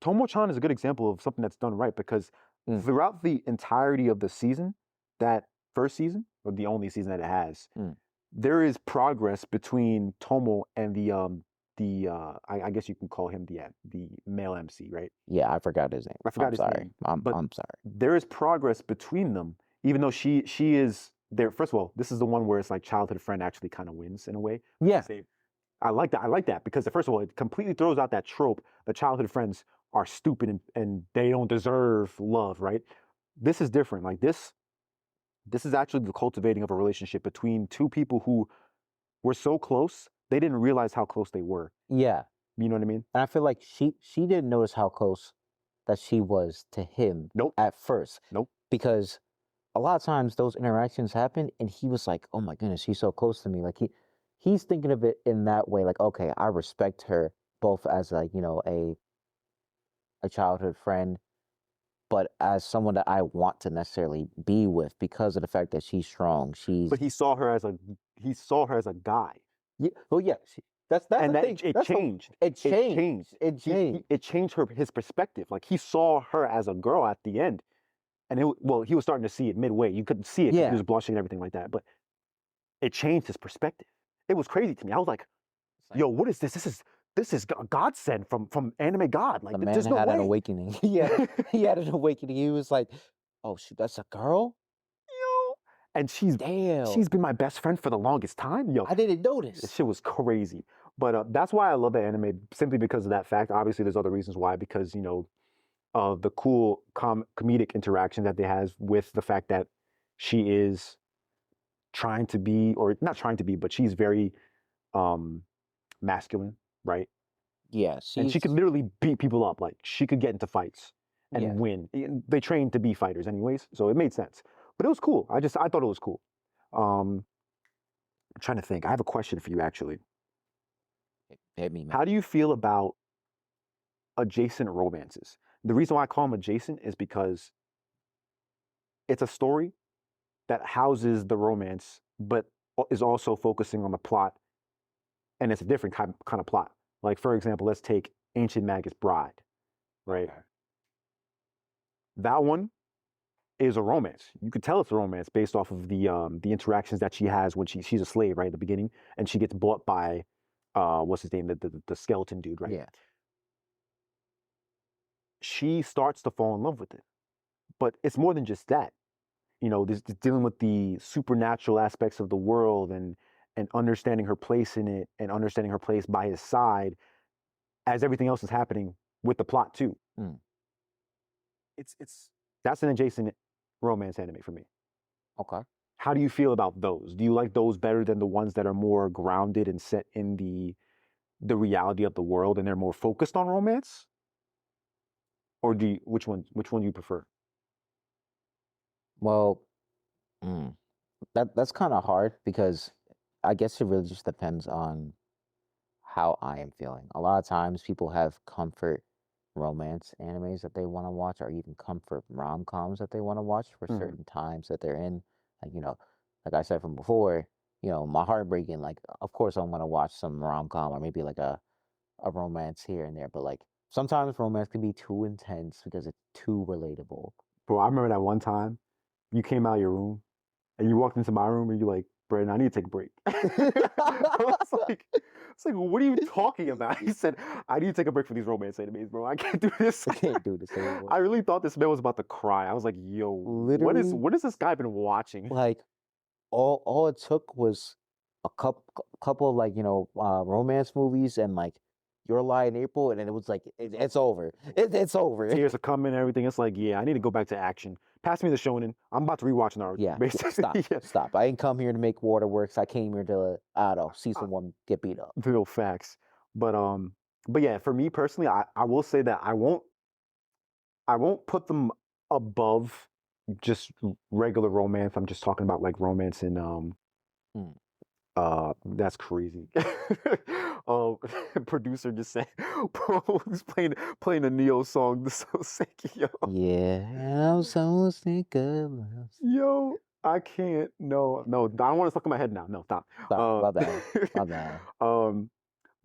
Tomo-chan is a good example of something that's done right because Mm. throughout the entirety of the season, that first season, or the only season that it has, there is progress between Tomo and I guess you can call him the male MC, right? yeah, I forgot his name. I forgot I'm his sorry. name. I'm But sorry. there is progress between them, even though she is there. First of all, this is the one where it's like childhood friend actually kind of wins in a way. Yeah. I like that. I like that because first of all, it completely throws out that trope that childhood friends are stupid and they don't deserve love, right? This is different. Like this is actually the cultivating of a relationship between two people who were so close they didn't realize how close they were. Yeah. You know what I mean? And I feel like she didn't notice how close that she was to him Nope. at first. Nope. Because a lot of times those interactions happen and he was like, oh my goodness, she's so close to me. Like he's thinking of it in that way, like, okay, I respect her both as a, a childhood friend, but as someone that I want to necessarily be with because of the fact that she's strong. But he saw her as a guy. Yeah. Oh yeah. That's and the that thing. it changed. It changed. It changed. It changed his perspective. Like he saw her as a girl at the end, and he was starting to see it midway. You couldn't see it. Yeah. He was blushing and everything like that, but it changed his perspective. It was crazy to me. I was like, "Yo, what is this? This is a godsend from anime god." Like the man there's no had way. an awakening. Yeah, he had an awakening. He was like, "Oh shoot, that's a girl." Yo, and she's Damn. been my best friend for the longest time. Yo, I didn't notice. This shit was crazy. But that's why I love the anime, simply because of that fact. Obviously, there's other reasons why, because the cool comedic interaction that they has with the fact that she is trying to be, or not trying to be, but she's very masculine, right? Yeah, and she could literally beat people up. Like she could get into fights and win. They trained to be fighters, anyways, so it made sense. But it was cool. I thought it was cool. I'm trying to think. I have a question for you, actually. Hit me, man. How do you feel about adjacent romances? The reason why I call them adjacent is because it's a story that houses the romance, but is also focusing on the plot, and it's a different kind of plot. Like, for example, let's take Ancient Magus Bride, right? Okay. That one is a romance. You could tell it's a romance based off of the interactions that she has when she's a slave, right, at the beginning, and she gets bought by what's his name, the skeleton dude, right? Yeah. She starts to fall in love with it, but it's more than just that. You know, this dealing with the supernatural aspects of the world and understanding her place in it and understanding her place by his side as everything else is happening with the plot too. Mm. It's that's an adjacent romance anime for me. Okay. How do you feel about those? Do you like those better than the ones that are more grounded and set in the reality of the world and they're more focused on romance? Or which one do you prefer? Well, mm, that's kind of hard because I guess it really just depends on how I am feeling. A lot of times people have comfort romance animes that they want to watch, or even comfort rom-coms that they want to watch for Mm-hmm. certain times that they're in. Like, like I said from before, my heartbreaking, like, of course I'm going to watch some rom-com or maybe like a romance here and there. But like sometimes romance can be too intense because it's too relatable. Bro, I remember that one time you came out of your room and you walked into my room and you're like, Brandon, I need to take a break. It's like, what are you talking about? He said, I need to take a break from these romance animes, bro. I can't do this. I can't do this anymore. I really thought this man was about to cry. I was like, yo, Literally, what is this guy been watching? like all it took was a couple like romance movies and like Your Lie in April, and then it was like it's over. It's over. Tears are coming and everything. It's like, yeah, I need to go back to action. Pass me the shonen. I'm about to rewatch Naruto. Yeah, basically. stop, Yeah. stop. I didn't come here to make waterworks. I came here to I don't know, see someone get beat up. Real facts. But yeah, for me personally, I will say that I won't put them above just regular romance. I'm just talking about like romance and Mm. that's crazy. um Producer just said, bro, he's playing a Neo song. This so sick, yo. Yeah, I'm so sick of love. Yo, I can't. No, no, I don't want to stuck in my head now. No, stop. Stop, my bad, my bad.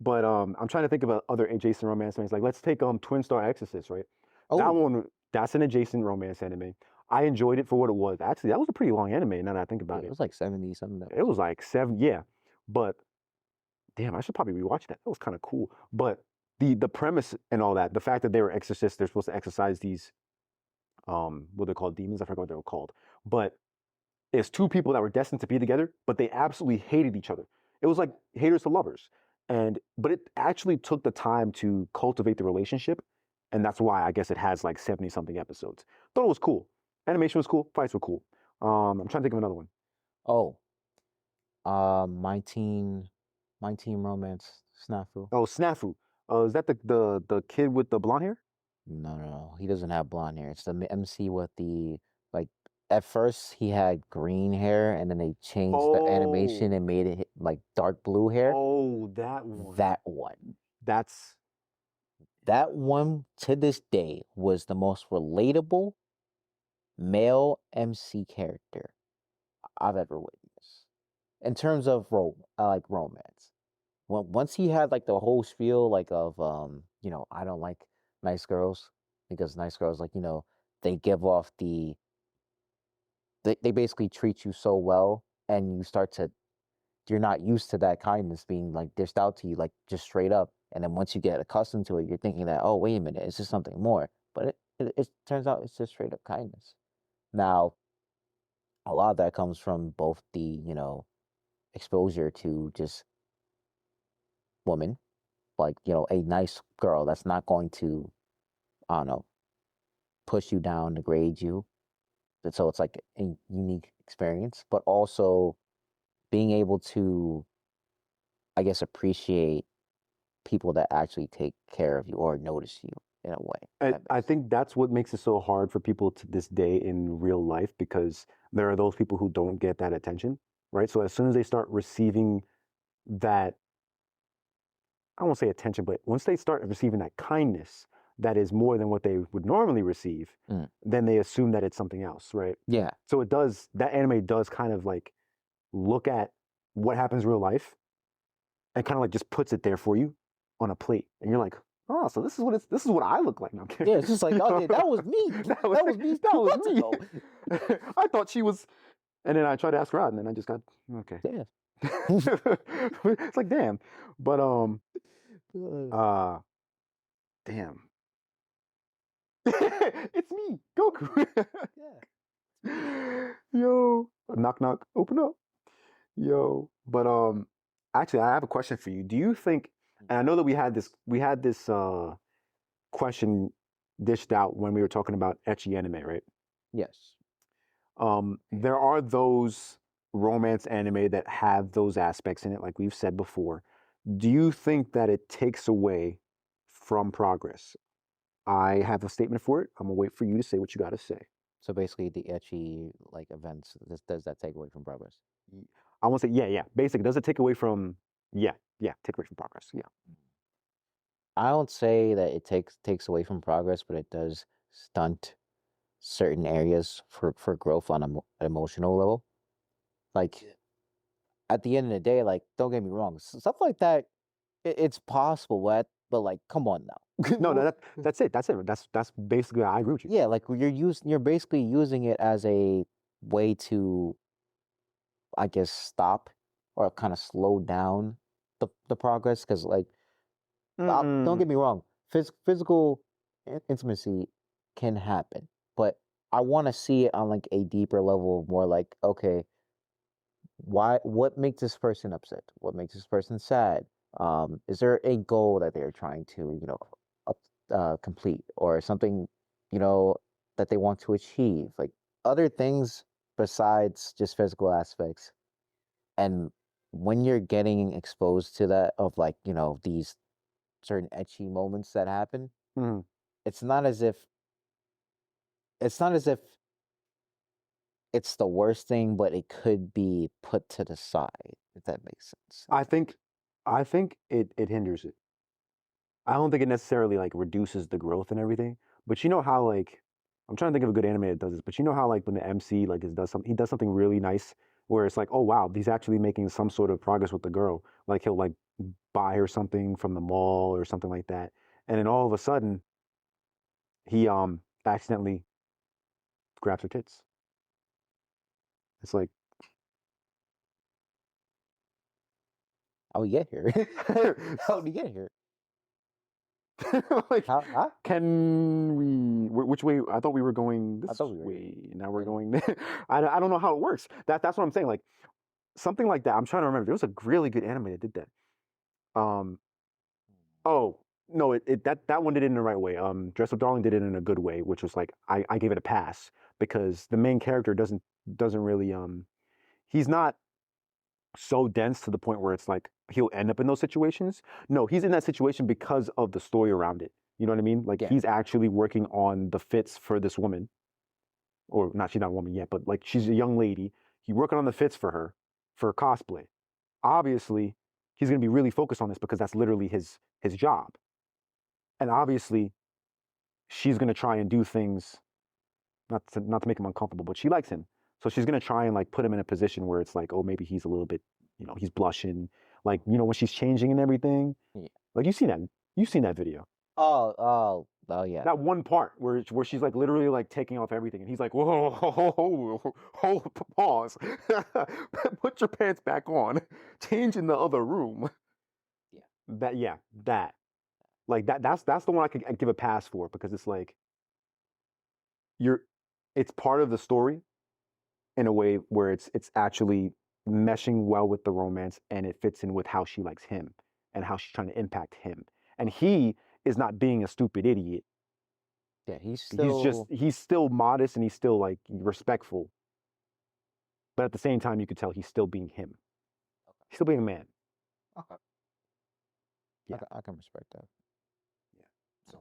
But I'm trying to think of other adjacent romance animes. Like, let's take Twin Star Exorcist, right? That Oh, one, that's an adjacent romance anime. I enjoyed it for what it was. Actually, that was a pretty long anime. Now that I think yeah, about it it, was like 70 something. it was like 7, yeah. But damn, I should probably rewatch that. That was kind of cool. But the premise and all that, the fact that they were exorcists, they're supposed to exorcise these what they're called, demons. I forgot what they were called. But it's two people that were destined to be together, but they absolutely hated each other. It was like haters to lovers. But it actually took the time to cultivate the relationship, and that's why I guess it has like 70 something episodes. Thought it was cool. Animation was cool, fights were cool. I'm trying to think of another one. Oh, my team romance snafu. Oh, Snafu. Is that the kid with the blonde hair? No. He doesn't have blonde hair. It's the MC with the like. At first, he had green hair, and then they changed the animation Oh, and made it like dark blue hair. oh, that one. That one. That's That one to this day was the most relatable male MC character I've ever witnessed in terms of like romance. Once he had like the whole spiel like of I don't like nice girls because nice girls like they give off they basically treat you so well and you're not used to that kindness being like dished out to you like just straight up, and then once you get accustomed to it you're thinking that, oh, wait a minute, it's just something more, but it turns out it's just straight up kindness. Now a lot of that comes from both the exposure to just women, like a nice girl that's not going to, I don't know, push you down, degrade you. And so it's like a unique experience, but also being able to, I guess, appreciate people that actually take care of you or notice you in a way. I think that's what makes it so hard for people to this day in real life, because there are those people who don't get that attention, right? So as soon as they start receiving that, I won't say attention, but once they start receiving that kindness, that is more than what they would normally receive, then they assume that it's something else, right? Yeah. So that anime does kind of like look at what happens in real life and kind of like just puts it there for you on a plate. And you're like, oh, so this is what I look like. No, I'm kidding. Yeah, it's just like, oh, yeah, that was me. That was me. That was me. I thought she was, and then I tried to ask her out, and then I just got, okay. Yeah. It's like, damn. But, damn. It's me, Goku. Yeah. Yo, knock knock, open up. Yo, but actually, I have a question for you. Do you think? And I know that we had this question dished out when we were talking about ecchi anime, right? Yes. There are those romance anime that have those aspects in it, like we've said before. Do you think that it takes away from progress? I have a statement for it. I'm gonna wait for you to say what you got to say. So basically, the ecchi like events, does that take away from progress? I want to say, yeah. Basically, does it take away from, take away from progress? Yeah. I don't say that it takes away from progress, but it does stunt certain areas for growth on an emotional level. Like at the end of the day, like don't get me wrong, stuff like that, it's possible. But like, come on now. No, that's it. That's basically, I agree with you. Yeah, like you're basically using it as a way to, I guess, stop or kind of slow down the progress. Because like, don't get me wrong, physical intimacy can happen, but I want to see it on like a deeper level of more like, okay, what makes this person upset? What makes this person sad? Is there a goal that they're trying to, complete, or something, that they want to achieve? Like other things besides just physical aspects. And when you're getting exposed to that of like, these certain ecchi moments that happen, it's not as if it's not as if it's the worst thing, but it could be put to the side, if that makes sense. I think it hinders it. I don't think it necessarily like reduces the growth and everything. But you know how like I'm trying to think of a good anime that does this, but you know how like when the MC like he does something really nice where it's like, oh wow, he's actually making some sort of progress with the girl. Like he'll like buy her something from the mall or something like that. And then all of a sudden he accidentally grabs her tits. It's like, How we get here? How did we get here? like, Huh? can we? Which way? I thought we were going this way. Now we're going there. I don't know how it works. That's what I'm saying. Like something like that. I'm trying to remember. There was a really good anime that did that. Oh no, that one did it in the right way. Dress Up Darling did it in a good way, which was like I gave it a pass because the main character doesn't really he's not so dense to the point where it's like he'll end up in those situations. No, he's in that situation because of the story around it. You know what I mean? Like he's actually working on the fits for this woman, or not. She's not a woman yet, but like she's a young lady. He's working on the fits for her for cosplay. Obviously, he's going to be really focused on this because that's literally his job. And obviously, she's going to try and do things not to make him uncomfortable, but she likes him. So she's going to try and like put him in a position where it's like, oh, maybe he's a little bit, he's blushing. Like, when she's changing and everything. Yeah. Like you've seen that video. Oh yeah. That one part where she's like literally like taking off everything, and he's like, whoa, pause, put your pants back on, change in the other room. Yeah. That. Like that's the one I'd give a pass for because it's like it's part of the story in a way where it's actually meshing well with the romance and it fits in with how she likes him and how she's trying to impact him. And he is not being a stupid idiot. Yeah, he's still modest and he's still like respectful. But at the same time you could tell he's still being him. Okay. He's still being a man. Okay. Yeah. I can respect that. Yeah. So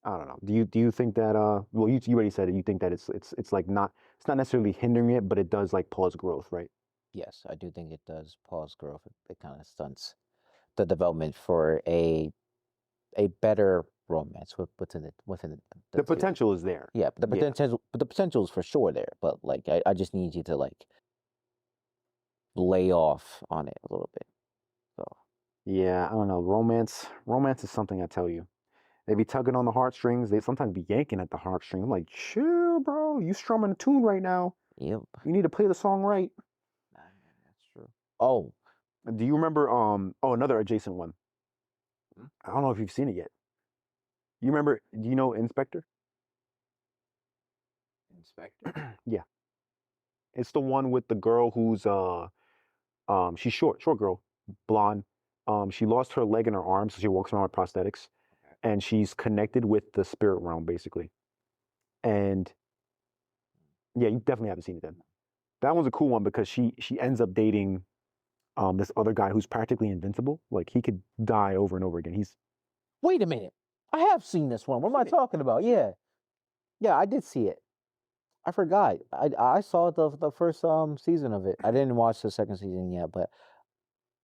I don't know. Do you think that well you already said it, you think that it's like not necessarily hindering it, but it does like pause growth, right? Yes, I do think it does pause growth. It kind of stunts the development for a a better romance within The series. potential is there. Yeah, but the potential is for sure there. But like, I just need you to like lay off on it a little bit. So Yeah, I don't know. Romance is something, I tell you. They be tugging on the heartstrings. They sometimes be yanking at the heartstrings. I'm like, chill, bro. You strumming a tune right now. yep, You need to play the song right. that's true. Oh, Do you remember? Another adjacent one. I don't know if you've seen it yet. You remember? Do you know Inspector? Inspector. Yeah, it's the one with the girl who's she's short girl, blonde. She lost her leg and her arm, so she walks around with prosthetics, and she's connected with the spirit realm basically. And yeah, you definitely haven't seen it then. That one's a cool one because she ends up dating this other guy who's practically invincible. Like he could die over and over again. He's Wait a minute. I have seen this one. What am I talking about? Yeah, I did see it. I forgot. I saw the first season of it. I didn't watch the second season yet, but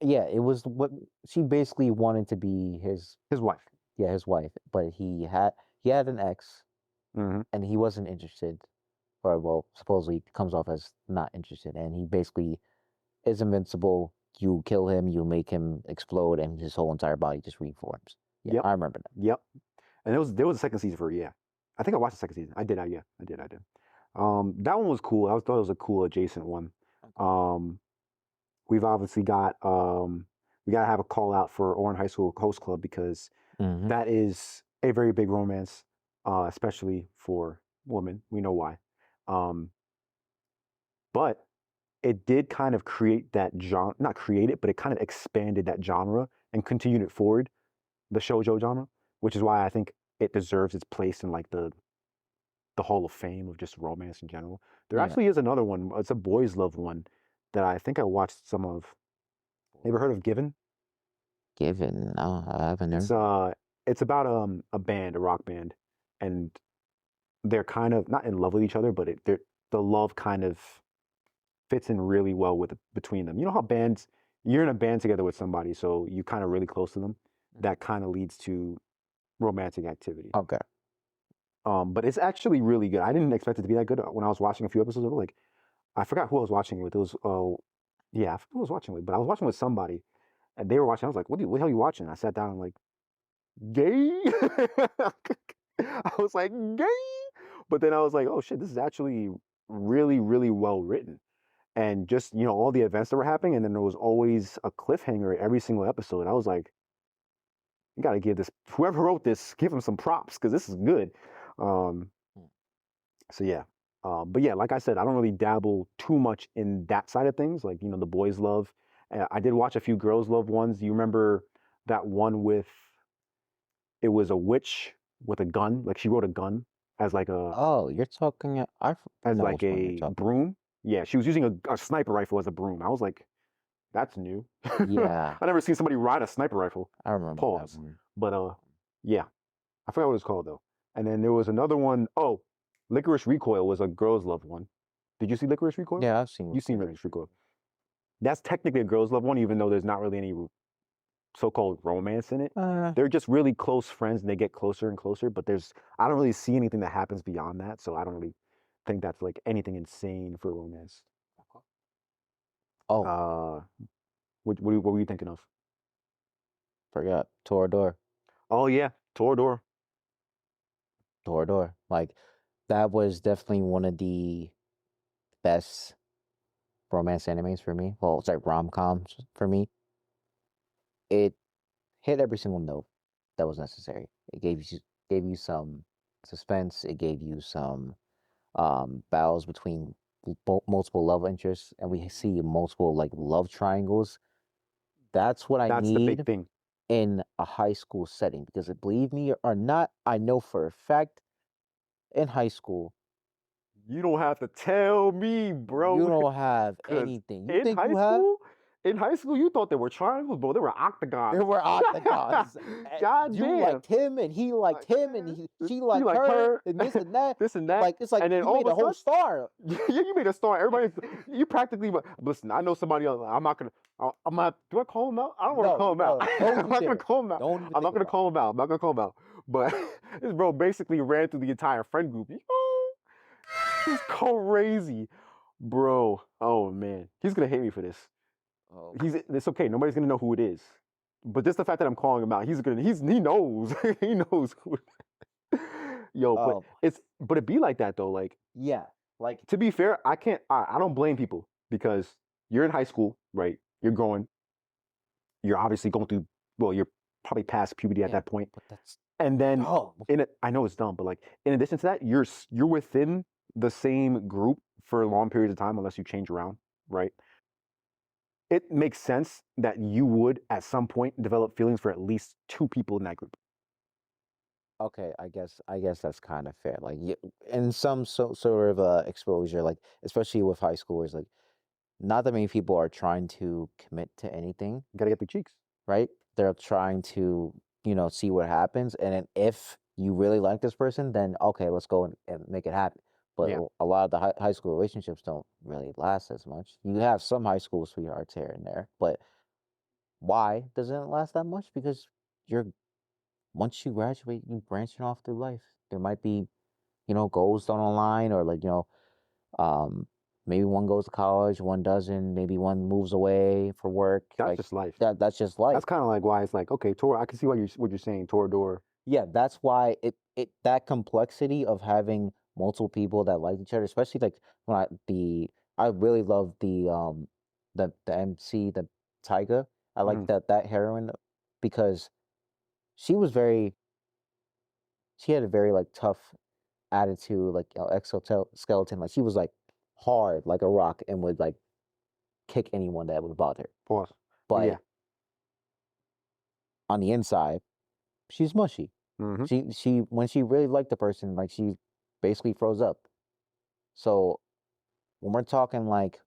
yeah, it was what she basically wanted to be his wife. Yeah, his wife, but he had an ex, Mm-hmm. and he wasn't interested, or well, supposedly comes off as not interested, and he basically is invincible. You kill him, you make him explode, and his whole entire body just reforms. Yeah, Yep. I remember that. Yep. And there was a second season for it, yeah. I think I watched the second season. I did. I did. That one was cool. Thought it was a cool adjacent one. We've obviously got we gotta have a call out for Oran High School Host Club because that is a very big romance, especially for women. We know why. But it did kind of create that genre, not create it, but it kind of expanded that genre and continued it forward, the shoujo genre, which is why I think it deserves its place in like the Hall of Fame of just romance in general. There actually is another one. It's a boys' love one that I think I watched some of. Ever heard of Given? Given, no, I haven't. It's about a band, a rock band, and they're kind of not in love with each other, but the love kind of fits in really well with between them. You know how bands, you're in a band together with somebody, so you kind of really close to them. That kind of leads to romantic activity. Okay. But it's actually really good. I didn't expect it to be that good when I was watching a few episodes of it. Like, I forgot who I was watching it with. It was, yeah, I forgot who I was watching with, but I was watching with somebody, and they were watching. I was like, what the hell are you watching? I sat down and like, gay. I was like, gay. But then I was like, oh shit, this is actually really, really well written. And just, all the events that were happening, and then there was always a cliffhanger every single episode. I was like, you got to give this, whoever wrote this, give him some props because this is good. So yeah. But yeah, like I said, I don't really dabble too much in that side of things, like, the boys love. I did watch a few girls love ones. You remember that one with, it was a witch with a gun, like she wrote a gun as like a, Oh, you're talking. as know like which one you're a talking. broom. Yeah, she was using a sniper rifle as a broom. I was like, that's new. Yeah. I never seen somebody ride a sniper rifle. I remember Pause. that one. But yeah, I forgot what it's called though. And then there was another one. Oh, Licorice Recoil was a girls' love one. Did you see Licorice Recoil? Yeah, I've seen. You've seen Licorice Recoil. That's technically a girls' love one, even though there's not really any so-called romance in it. They're just really close friends, and they get closer and closer. But I don't really see anything that happens beyond that, so I don't really think that's like anything insane for romance. Oh, what were you thinking of? forgot Toradora. Oh yeah, Toradora. Toradora. Like, that was definitely one of the best romance animes for me. Well, it's like rom-coms for me. It hit every single note that was necessary. It gave you some suspense. It gave you some battles between multiple love interests, and we see multiple like love triangles. That's what I That's the need big thing. in a high school setting, because believe me or not, I know for a fact in high school You don't have to tell me, bro. you don't have 'Cause anything. You in think high you have? school, In high school, you thought they were triangles, bro. They were octagons. There were octagons. God You damn. liked him, and he liked him, and she liked her, and this and that. This and that. Like it's like and then you made a whole star. Yeah, you made a star. Everybody, you practically. Listen, I know somebody else. I'm not gonna. I'm not. Do I call him out? I don't want to call him out. I'm not gonna call him out. I'm not gonna call him out. I'm not gonna call him out. But this bro basically ran through the entire friend group. He's crazy, bro. Oh man, he's gonna hate me for this. Oh. It's okay. Nobody's gonna know who it is. But just the fact that I'm calling him out, he knows. He knows who. Yo, but it be like that though. Like, yeah, like to be fair, I don't blame people because you're in high school, right? You're growing. You're obviously going through. Well, you're probably past puberty at that point. But that's and then dumb. I know it's dumb, but like in addition to that, you're within the same group for long periods of time, unless you change around, right? It makes sense that you would, at some point, develop feelings for at least two people in that group. Okay, I guess that's kind of fair. Like, in some sort of exposure, like especially with high schoolers, like not that many people are trying to commit to anything. You gotta get the cheeks, right? They're trying to, see what happens, and then if you really like this person, then okay, let's go and make it happen. But a lot of the high school relationships don't really last as much. You have some high school sweethearts here and there, but why doesn't it last that much? Because once you graduate, you branching off through life. There might be, goals down the line, or like, maybe one goes to college, one doesn't. Maybe one moves away for work. That's just life. That's just life. That's kind of like why it's like, okay, I can see what you're saying, Toradora. Yeah, that's why that complexity of having multiple people that like each other, especially like when I really love the MC, the Tyga. I like that heroine because she had a very like tough attitude, like exoskeleton. Like she was like hard like a rock and would like kick anyone that would bother her. Pause. But on the inside, she's mushy. Mm-hmm. She when she really liked the person, like she basically froze up. So when we're talking like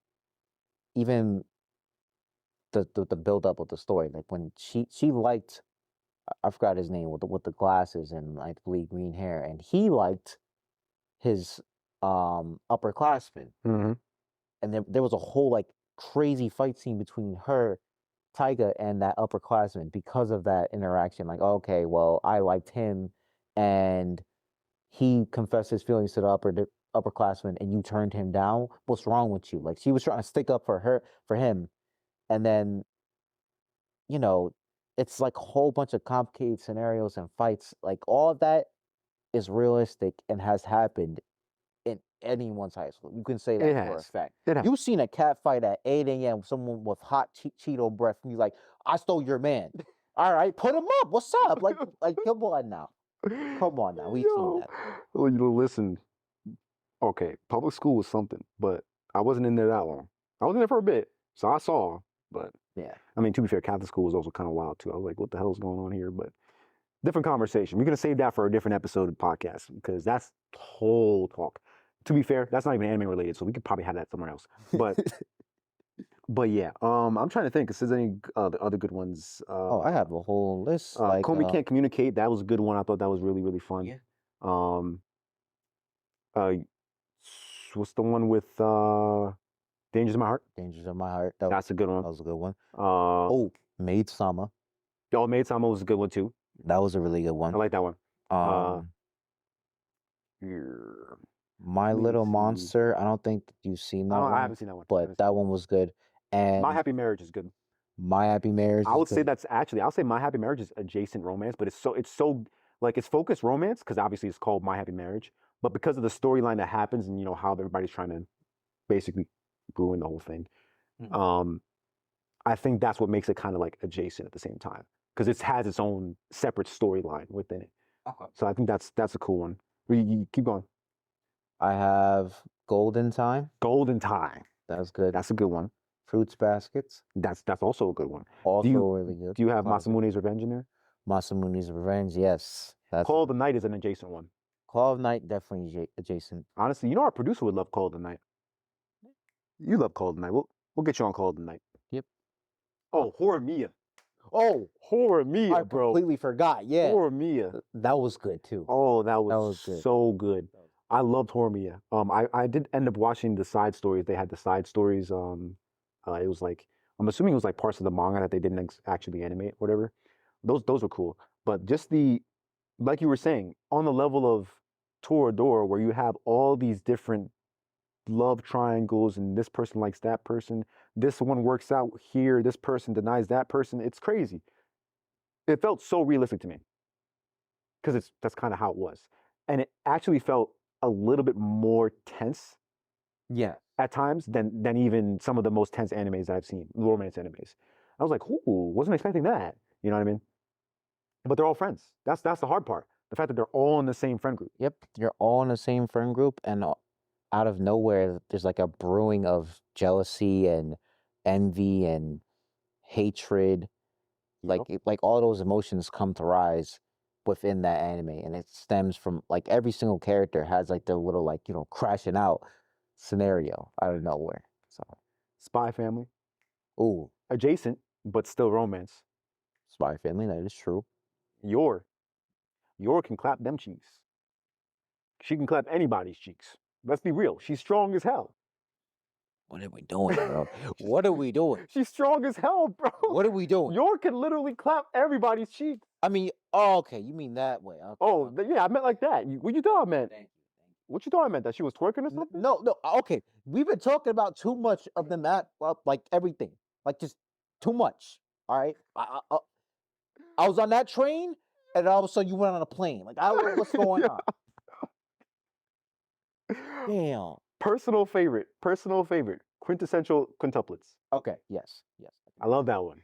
even the build up of the story, like when she liked, I forgot his name, with the glasses and I believe green hair, and he liked his upperclassman. Mm-hmm. And there was a whole like crazy fight scene between her, Tyga, and that upperclassman because of that interaction. Like, okay, well, I liked him, and he confessed his feelings to the upperclassman, and you turned him down. What's wrong with you? Like, she was trying to stick up for him, and then, it's like a whole bunch of complicated scenarios and fights. Like, all of that is realistic and has happened in anyone's high school. You can say that for a fact. You've seen a cat fight at 8 a.m. with someone with hot Cheeto breath, and you're like, I stole your man. All right, put him up. What's up? Like, come on now. Come on now. We've seen that. Well, listen. Okay, public school was something, but I wasn't in there that long. I was in there for a bit, so I saw, but yeah. I mean, to be fair, Catholic school was also kind of wild too. I was like, what the hell is going on here? But different conversation. We're going to save that for a different episode of the podcast because that's whole talk. To be fair, that's not even anime related, so we could probably have that somewhere else. But but yeah, I'm trying to think if there's any other good ones. I have a whole list. Comey Can't Communicate. That was a good one. I thought that was really, really fun. Yeah. What's the one with Dangers in My Heart? Dangers in My Heart. That's a good one. That was a good one. Maid Sama. Maid Sama was a good one too. That was a really good one. I like that one. My Little Monster. I don't think you've seen that one. I haven't seen that one. But that one was good. And My Happy Marriage is good. My Happy Marriage. I would say I'll say My Happy Marriage is adjacent romance, but it's so like it's focused romance because obviously it's called My Happy Marriage, but because of the storyline that happens and how everybody's trying to basically ruin the whole thing, I think that's what makes it kind of like adjacent at the same time because it has its own separate storyline within it. Okay. So I think that's a cool one. You keep going. I have Golden Time. Golden Time. That's good. That's a good one. Fruits Baskets. That's also a good one. Also really good. Do you have Masamune's Revenge in there? Masamune's Revenge, yes. Call of the Night is an adjacent one. Call of the Night definitely adjacent. Honestly, our producer would love Call of the Night. You love Call of the Night. We'll get you on Call of the Night. Yep. Oh, Horimiya. Oh, Horimiya, I bro. completely forgot. Yeah, Horimiya. that was good too. Oh, that That was was good. so good. I loved Horimiya. I did end up watching the side stories. They had the side stories. It was like I'm assuming it was like parts of the manga that they didn't actually animate, or whatever. Those were cool. But just like you were saying, on the level of Toradora, where you have all these different love triangles, and this person likes that person, this one works out here, this person denies that person. It's crazy. It felt so realistic to me because that's kind of how it was, and it actually felt a little bit more tense Yeah. at times than even some of the most tense animes that I've seen, romance animes. I was like, ooh, wasn't expecting that. You know what I mean? But they're all friends. That's the hard part. The fact that they're all in the same friend group. Yep, you're all in the same friend group, and out of nowhere, there's like a brewing of jealousy and envy and hatred. Yep. Like all those emotions come to rise within that anime, and it stems from like every single character has like their little like crashing out scenario out of nowhere. So, Spy Family, ooh, adjacent but still romance. Spy Family, that is true. Yor can clap them cheeks. She can clap anybody's cheeks. Let's be real. She's strong as hell. What are we doing, bro? What are we doing? She's strong as hell, bro. What are we doing? Yor can literally clap everybody's cheeks. I mean, oh, okay, you mean that way? Okay, Oh, okay. yeah, I meant like that. What you thought I meant? Thank you. What you thought I meant? That she was twerking or something? No, okay. We've been talking about too much of them at like everything, like just too much. All right, I was on that train, and all of a sudden you went on a plane. Like, I don't know what's going Yeah. on. Damn. Personal favorite. Quintessential quintuplets. Okay. Yes. I love that one.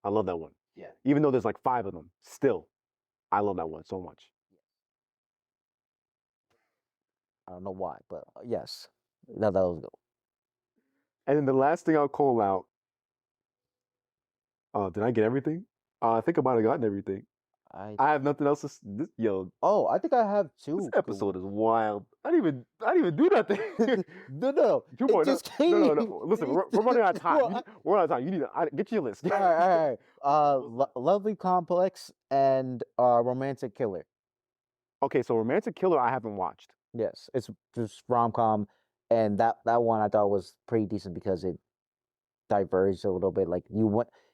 I love that one. Yeah. Even though there's like 5 of them, still, I love that one so much. I don't know why, but yes, that was good. And then the last thing I'll call out. Did I get everything? I think I might have gotten everything. I have nothing else to. Yo, Oh, I think I have two. this episode is wild. I didn't even do nothing. No. Two It just came. No. Listen, we're running out of time. We're out of time. You need to get your list. All right. Lovely Complex and Romantic Killer. Okay, so Romantic Killer I haven't watched. Yes, it's just Romcom, and that one I thought was pretty decent because it diverged a little bit. Like you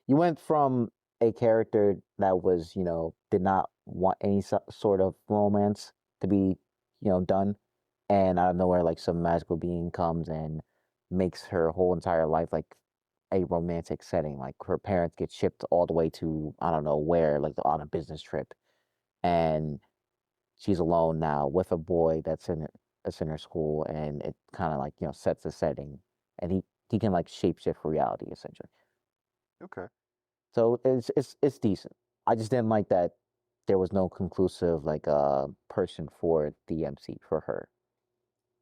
went from a character that was did not want any sort of romance to be done, and out of nowhere like some magical being comes and makes her whole entire life like a romantic setting. Like her parents get shipped all the way to I don't know where, like on a business trip, and she's alone now with a boy that's in her school, and it kind of like sets the setting, and he can like shapeshift reality essentially. Okay. So it's decent. I just didn't like that there was no conclusive like person for the MC for her.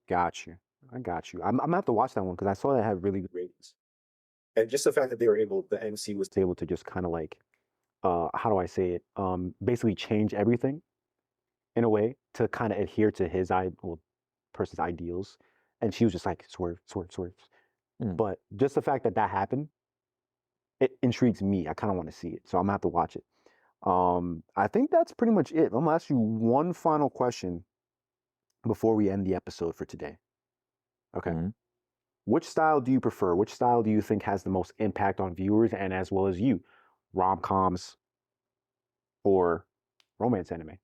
Got you. I got you. I'm gonna have to watch that one because I saw that it had really good ratings. And just the fact that the MC was able to just kind of like, how do I say it? Basically change everything in a way to kind of adhere to his person's ideals, and she was just like swerve. But just the fact that happened, it intrigues me. I kind of want to see it, so I'm gonna have to watch it. I think that's pretty much it. I'm gonna ask you one final question before we end the episode for today. Okay. Mm-hmm. Which style do you prefer? Which style do you think has the most impact on viewers and as well as you? Rom-coms or romance anime?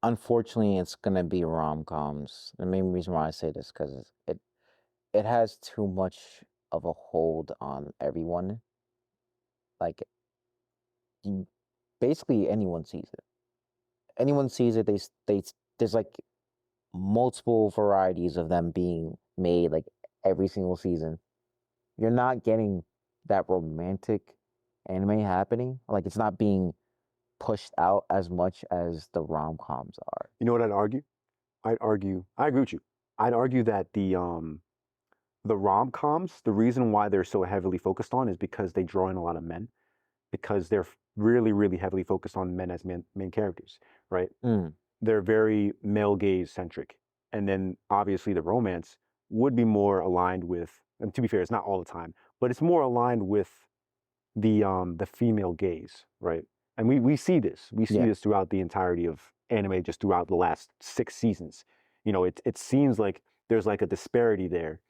Unfortunately, it's gonna be rom-coms. The main reason why I say this because it has too much of a hold on everyone. Like, basically anyone sees it. Anyone sees it. There's like multiple varieties of them being made like every single season. You're not getting that romantic anime happening. Like, it's not being pushed out as much as the rom-coms are. You know what I'd argue? I agree with you. I'd argue that the rom-coms, the reason why they're so heavily focused on is because they draw in a lot of men, because they're really, really heavily focused on men as main characters, right? They're very male gaze centric. And then obviously the romance would be more aligned with and to be fair, it's not all the time, but it's more aligned with the female gaze, right? And we see this. We see this throughout the entirety of anime, just throughout the last 6 seasons. You know, it seems like there's like a disparity there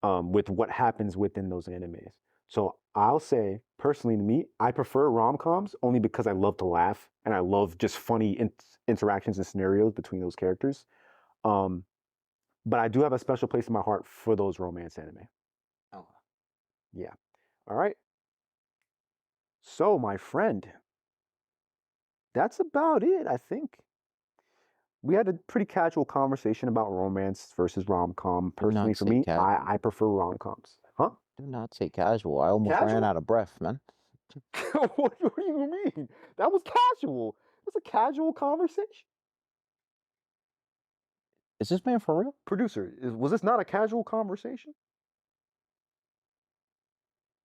with what happens within those animes. So I'll say, personally to me, I prefer rom-coms only because I love to laugh and I love just funny interactions and scenarios between those characters. Um, but I do have a special place in my heart for those romance anime. Oh. Yeah. All right. So, my friend, that's about it, I think. We had a pretty casual conversation about romance versus rom-com. Personally, for me, I prefer rom-coms. Huh? Do not say casual. I almost ran out of breath, man. What do you mean? That was casual. It was a casual conversation. Is this man for real? Producer, was this not a casual conversation?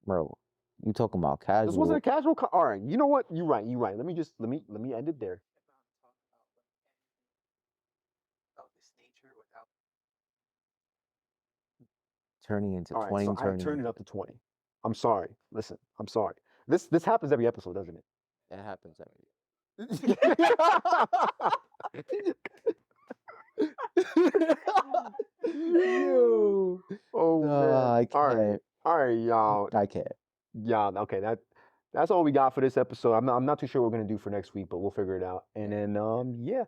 Bro, you talking about casual? This wasn't a casual. All right, you know what? You're right. You're right. Let me end it there. Turning into all 20. Right, so I turned it up to 20. I'm sorry. Listen, I'm sorry. This happens every episode, doesn't it? It happens every. Yo. Oh man. I can't. All right, y'all. I can't. Yeah, okay. That's all we got for this episode. I'm not too sure what we're gonna do for next week, but we'll figure it out. And then yeah.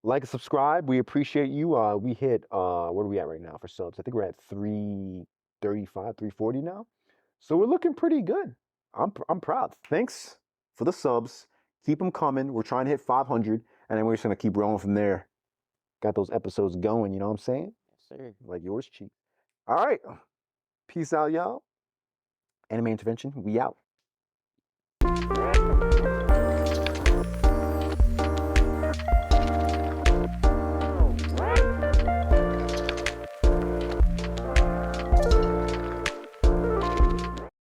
Like and subscribe. We appreciate you. We hit where are we at right now for subs? I think we're at 335, 340 now. So we're looking pretty good. I'm proud. Thanks for the subs. Keep them coming. We're trying to hit 500, and then we're just gonna keep rolling from there. Got those episodes going. You know what I'm saying? Yes, sir. Like yours, cheap. All right. Peace out, y'all. Anime Intervention. We out.